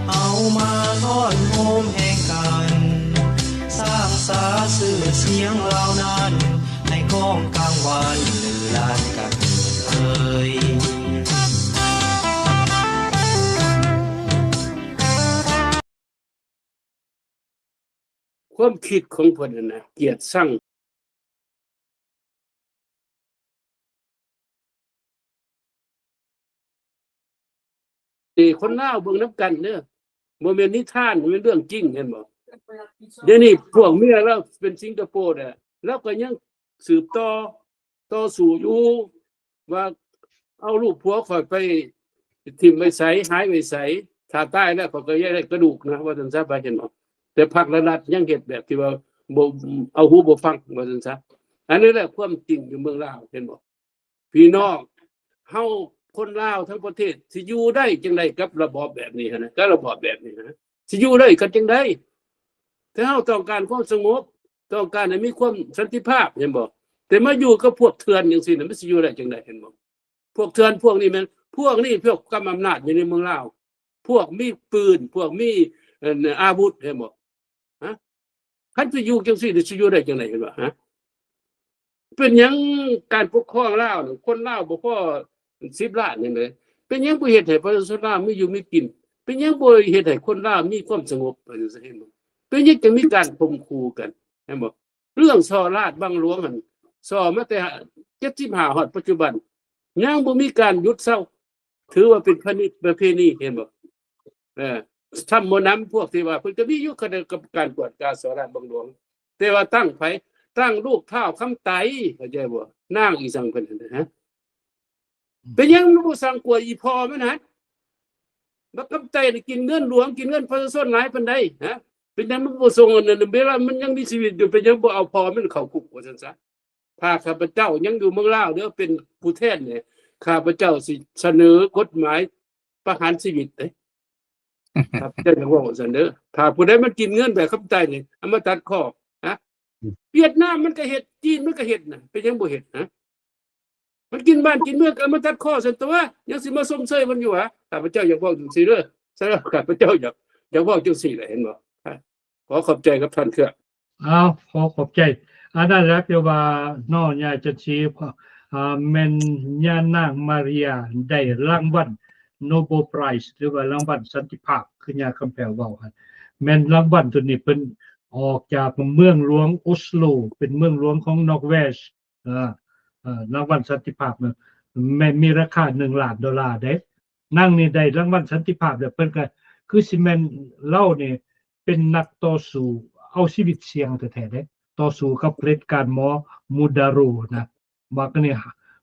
เฮามาทอดโฮมแห่งกันสร้างสาสื่อเสียงเหล่านั้นให้ก้องกลางวันลือลานกันเอ่ย ความคิดของเพิ่นน่ะนะเกียรติสั่งคนลาวเบิ่งนำกันเด้อบ่แม่นนิทานบ่แม่นเรื่องจริงเห็นบ่เดี๋ยวนี้พวกเมียเราเป็นสิงคโปร์น่ะแล้วก็ยังสืบต่อสู่อยู่ว่าเอาลูกผัวข่อยไปทิ่มไว้ไสหายไว้ไสถ้าตายแล้วเขาก็ยังได้กระดูกนะว่าซั่นซะไปเห็นบ่แต่พรรครัฐยังเฮ็ดแบบที่ว่าบ่เอาหูบ่ฟังว่าซั่นซะอันนี้แหละความจริงอยู่เมืองลาวเห็นบ่พี่น้องเฮาคนลาวทั้งประเทศสิอยู่ได้จังได๋กับระบอบแบบนี้นะกับระบอบแบบนี้นะสิอยู่ได้กันจังได๋ถ้าเฮาต้องการความสงบต้องการให้มีความสันติภาพเห็นบ่แต่มาอยู่กับพวกเถื่อนจังซี่น่ะมันสิอยู่ได้จังได๋เห็นบ่พวกเถื่อนพวกนี้มันพวกนี้พวกกำอำนาจอยู่ในเมืองลาวพวกมีปืนพวกมีอาวุธเห็นบ่ฮะคันสิอยู่จังซี่สิอยู่ได้จังได๋เห็นบ่ฮะเป็นหยังการปกครองลาวคนลาวบ่พอ10 ล้านนี่แหละเป็นหยังบ่เฮ็ดให้ประชาชนลาวมีอยู่มีกินเป็นหยังบ่เฮ็ดให้คนลาวมีความสงบเห็นบ่เป็นหยังจะมีการข่มขู่กันเห็นบ่เรื่องช่อราชบังหลวงหั่นช่อมาแต่75ฮอดปัจจุบันยังบ่มีการหยุดเซาถือว่าเป็นประเพณีเห็นบ่ทำบ่นำพวกที่ว่าเพิ่นก็มีอยู่คณะกรรมการกวดการช่อราชบังหลวงแต่ว่าตั้งไผตั้งลูกเฒ่าคำไตเข้าใจบ่นางอีสังเพิ่นฮะเป็นยังมันบ่สั่งกลัวอีพอมันฮะบักกำไตได้กินเงินหลวงกินเงินประชาชนหลายปานใดฮะเป็นยังมันบ่ส่งเงินเวลามันยังมีชีวิตอยู่เป็นยังบ่เอาพอมันเข้าคุกว่าซั่นซะถ้าข้าพเจ้ายังอยู่เมืองลาวเด้อเป็นผู้แทนเนี่ยข้าพเจ้าสิเสนอกฎหมายประหารชีวิตเด้ครับเจ้าจะว่าซั่นเด้อถ้าผู้ใดมันกินเงินแบบกำไตนี่เอามาตัดคอฮะเวียดนามมันก็เฮ็ดจีนมันก็เฮ็ดน่ะเป็นยังบ่เฮ็ดฮะมันกินบ้านกินเมืองก็มาตัดคอซั่นตัวยังสิมาสมเสยมันอยู่หะข้าพเจ้าอยากเว้าจังซี่เด้อสำหรับข้าพเจ้าอยากเว้าจังซี่แหละเห็นบ่ขอขอบใจกับท่านครับขอขอบใจอันนั้นแหละเกี่ยวว่าน้องยายจะชี้แม่นญานางมาเรียได้รางวัลโนเบลไพรส์หรือว่ารางวัลสันติภาพคือยาคำแพรเว้าหั่นแม่นรางวัลตัวนี้เพิ่นออกจากเมืองหลวงออสโลเป็นเมืองหลวงของนอร์เวย์รางวัลสันติภาพแม่มีราคา$1 ล้านเด้นางนี่ได้รางวัลสันติภาพแล้วเพิ่นก็คือสิแม่นเล่านี่เป็นนักต่อสู้เอาชีวิตเสี่ยงแท้ๆเด้ต่อสู้กับเผด็จการหมอมูดาโรนะว่ากันนี่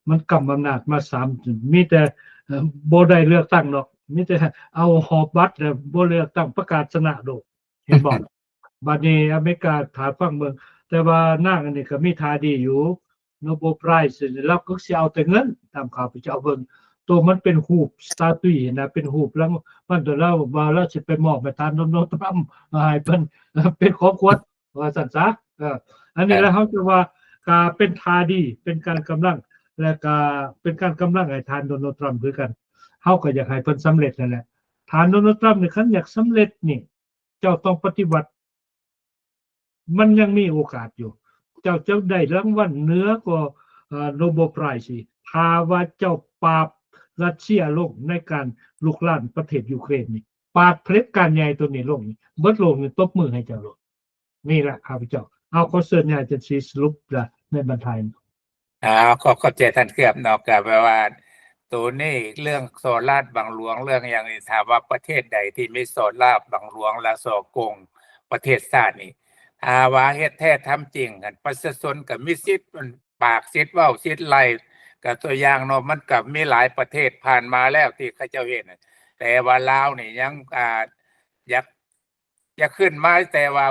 มันกำอำนาจมา3มีแต่บ่ได้เลือกตั้งเนาะมีแต่เอาหอบบัตรแล้วบ่เลือกตั้งประกาศชนะโดดเห็นบ่บัดนี้อเมริกาถาฟังเบิ่งแต่ว่านางอันนี้ก็มีท่าดีอยู่โนเบลไพรส์แล้วก็สิเอาแต่เงินตามข่าวไปเจ้าเบิ่งตัวมันเป็นรูปสตาตุยนะเป็นรูปแล้วมันตัวเราว่าเราสิไปมอบให้ทานโดนตรัมให้เพิ่นเป็นของขวัญว่าซั่นซะอันนี้แล้วเฮาจะว่าก็เป็นท่าดีเป็นการกำลังและก็เป็นการกำลังให้ทานโดนตรัมคือกัน เฮาก็อยากให้เพิ่นสำเร็จนั่นแหละฐานโดนัลด์ทรัมป์นี่คันอยากสำเร็จนี่เจ้าต้องปฏิบัติมันยังมีโอกาสอยู่เจ้าจะได้รางวัลเหนือกว่าโนเบลไพรส์สิถ้าว่าเจ้าปราบรัสเซียลงในการลุกลานประเทศยูเครนนี่ปราบเผด็จการใหญ่ตัวนี้ลงนี่เบิดโลกนี่ตบมือให้เจ้าโลดนี่แหละข้าพเจ้าเอาขอเชิญญาติสิสรุปละในบรรทายขอบใจท่านเกือบเนาะก็แปลว่าตัวนี้เรื่องโซลาร์บังหลวงเรื่องอย่างนี้ถามว่าประเทศใดที่มีโซลาร์บังหลวงและโซกงประเทศชาตินี่ถ้าว่าเฮ็ดแท้ทำจริงกันประชาชนก็มีสิทธิ์ปากสิทธิ์เว้าสิทธิ์ไล่ก็ตัวอย่างเนาะมันก็มีหลายประเทศผ่านมาแล้วที่เขาเจ้าเฮ็ดแต่ว่าลาวนี่ยังอยากขึ้นมาแต่ว่า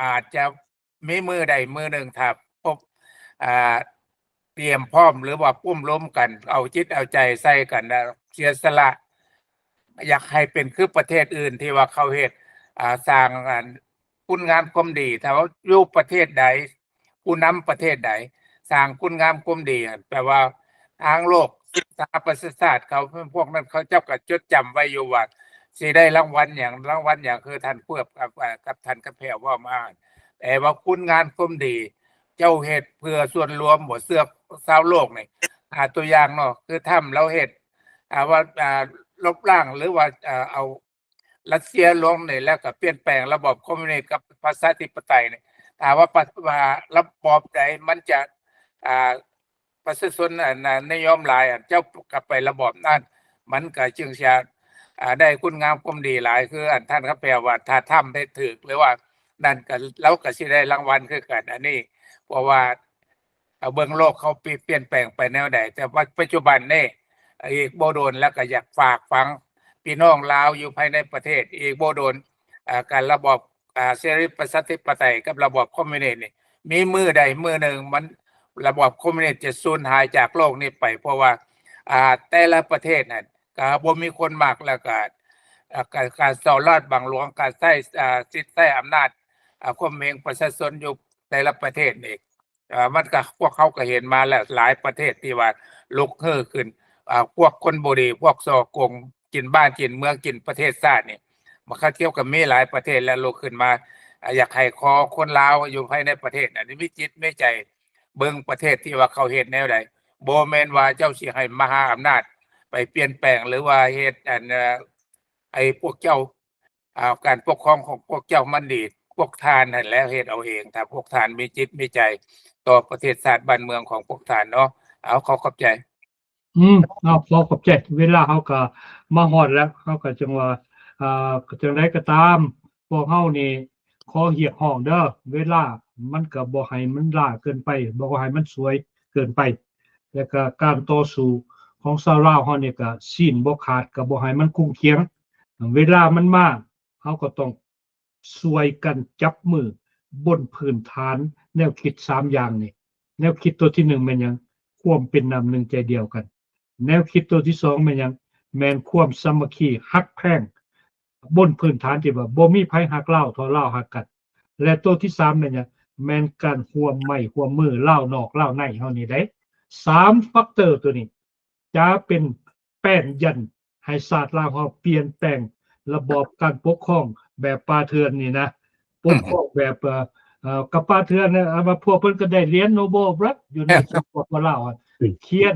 อาจจะมีมือใดมือหนึ่งถ้าพบเตรียมพร้อมหรือว่าปุ้มล้มกันเอาจิตเอาใจใส่กันเสียสละอยากให้เป็นคือประเทศอื่นที่ว่าเขาเฮ็ดสร้างคุณงามความดีถ้าว่าอยู่ประเทศใดผู้นำประเทศใดสร้างคุณงามความดีแปลว่าทางโลกสหประชาชาติเขาพวกนั้นเขาเจ้าก็จดจำไว้อยู่ว่าสิได้รางวัลอย่างคือท่านเพื่อกับท่านกระแพร่ว่ามาแต่ว่าคุณงามความดีเจ้าเฮ็ดเพื่อส่วนรวมบ่เสือกชาวโลกนี่ตัวอย่างเนาะคือทำเราเฮ็ดว่าลบล้างหรือว่าเอารัสเซียลงนี่แล้วก็เปลี่ยนแปลงระบบคอมมิวนิสต์กับประชาธิปไตยนี่ถ้าว่าระบอบใดมันจะประชาชนนิยมหลายเจ้ากลับไประบอบนั้นมันก็จึงจะได้คุณงามความดีหลายคือท่านก็แปลว่าถ้าทำได้ถูกหรือว่านั่นก็เราก็สิได้รางวัลคือกันอันนี้เพราะว่าเบิ่งโลกเขาเปลี่ยนแปลงไปแนวใดแต่ว่าปัจจุบันนี่อีกบ่โดนแล้วก็อยากฝากฝังพี่น้องลาวอยู่ภายในประเทศอีกบ่โดนการระบอบเสรีประชาธิปไตยกับระบอบคอมมิวนิสต์นี่มีมือใดมือหนึ่งมันระบอบคอมมิวนิสต์จะสูญหายจากโลกนี้ไปเพราะว่าแต่ละประเทศนั่นก็บ่มีคนมากแล้วก็การเสาลาดบังหลวงการใช้สิทธิ์ใช้อำนาจข่มเหงประชาชนอยู่แต่ละประเทศนี่มันก็พวกเขาก็เห็นมาแล้วหลายประเทศที่ว่าลุกฮือขึ้นพวกคนบ่ดีพวกซอกงกินบ้านกินเมืองกินประเทศชาตินี่มันเขาเที่ยวกับมีหลายประเทศแล้วลุกขึ้นมาอยากให้ขอคนลาวอยู่ภายในประเทศอันนี้มีจิตมีใจเบิ่งประเทศที่ว่าเขาเฮ็ดแนวใดบ่แม่นว่าเจ้าสิให้มหาอำนาจไปเปลี่ยนแปลงหรือว่าเฮ็ดไอ้พวกเจ้าการปกครองของพวกเจ้ามันดีพวกทานนั่นแหละเฮ็ดเอาเองถ้าพวกทานมีจิตมีใจต่อประเทศชาติบ้านเมืองของพวกทานเนาะเอาขอบใจเอาขอบใจเวลาเฮาก็มาฮอดแล้วเฮาก็จังว่าจังได๋ก็ตามพวกเฮานี่ขอเรียกร้องเด้อเวลามันก็บ่ให้มันล้าเกินไปบ่ให้มันสวยเกินไปแล้วก็การต่อสู้ของชาวลาวเฮานี่ก็สิ้นบ่ขาดก็บ่ให้มันคุ้มเคียงเวลามันมาเฮาก็ต้องช่วยกันจับมือบนพื้นฐานแนวคิด3อย่างนี่แนวคิดตัวที่1แม่นหยังความเป็นน้ำหนึ่งใจเดียวกันแนวคิดตัวที่2แม่นหยังแม่นความสามัคคีฮักแพงบนพื้นฐานที่ว่าบ่มีไผฮักลาวเท่าลาวฮักกันและตัวที่3แม่นหยังแม่นการร่วมไม้ร่วมมือลาวนอกลาวในเฮานี่ได้3แฟกเตอร์ตัวนี้จะเป็นแป้นยันให้ชาติลาวเฮาเปลี่ยนแปลงระบอบการปกครองแบบป่าเถื่อนนี่นะปกครองแบบกับป่าเถื่อนนะว่าพวกเพิ่นก็ได้เหรียญโนเบลรัฐอยู่ในสปอร์ตว่าลาวเขียน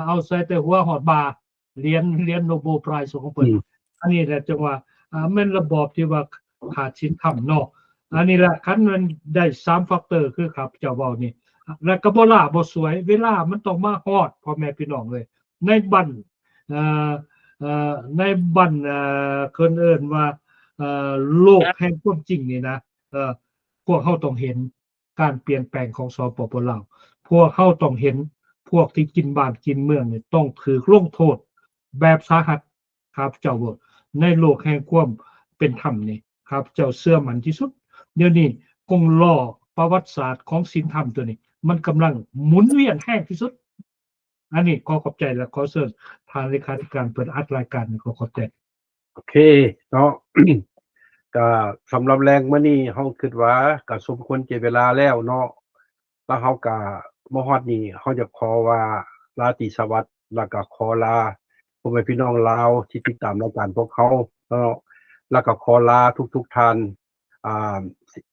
เอาใส่แต่หัวหอดบาเหรียญโนเบลไพรส์ของเพิ่นอันนี้แหละจังว่ามันระบอบที่ว่าขาดศีลธรรมเนาะอันนี้แหละคันมันได้3แฟกเตอร์คือครับเจ้าเว้านี่แล้วก็บ่ล่าบ่สวยเวลามันต้องมาฮอดพ่อแม่พี่น้องเลยในบั้นเพิ่นเอิ้นว่าโลกแห่งความจริงนี่นะพวกเฮาต้องเห็นการเปลี่ยนแปลงของสปป.ลาวพวกเฮาต้องเห็นพวกที่กินบ้านกินเมืองนี่ต้องถูกลงโทษแบบสาหัสครับเจ้าบ่ในโลกแห่งความเป็นธรรมนี่ครับเจ้าเชื่อมั่นที่สุดเดี๋ยวนี้กงล้อประวัติศาสตร์ของศีลธรรมตัวนี้มันกำลังหมุนเวียนแห้งที่สุดอันนี้ขอบใจและขอเชิญทางเลขาธิการเปิดอัดรายการขอบใจโอเคเนาะ ก็สำหรับแรงมื้อนี้เฮาคิดว่าก็สมควรเก็บเวลาแล้วเนาะแล้วเฮาก็บ่ฮอดนี้เฮาจะขอว่าราตรีสวัสดิ์แล้วก็ขอลา พ่อแม่พี่น้องลาวที่ติดตามรายการพวกเขาแล้วก็ขอลาทุกท่าน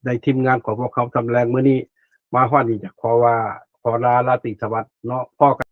ในทีมงานของพวกเขาทำแรงมื้อนี้มาฮอดนี่จะขอลาราตรีสวัสดิ์เนาะพ่อกัน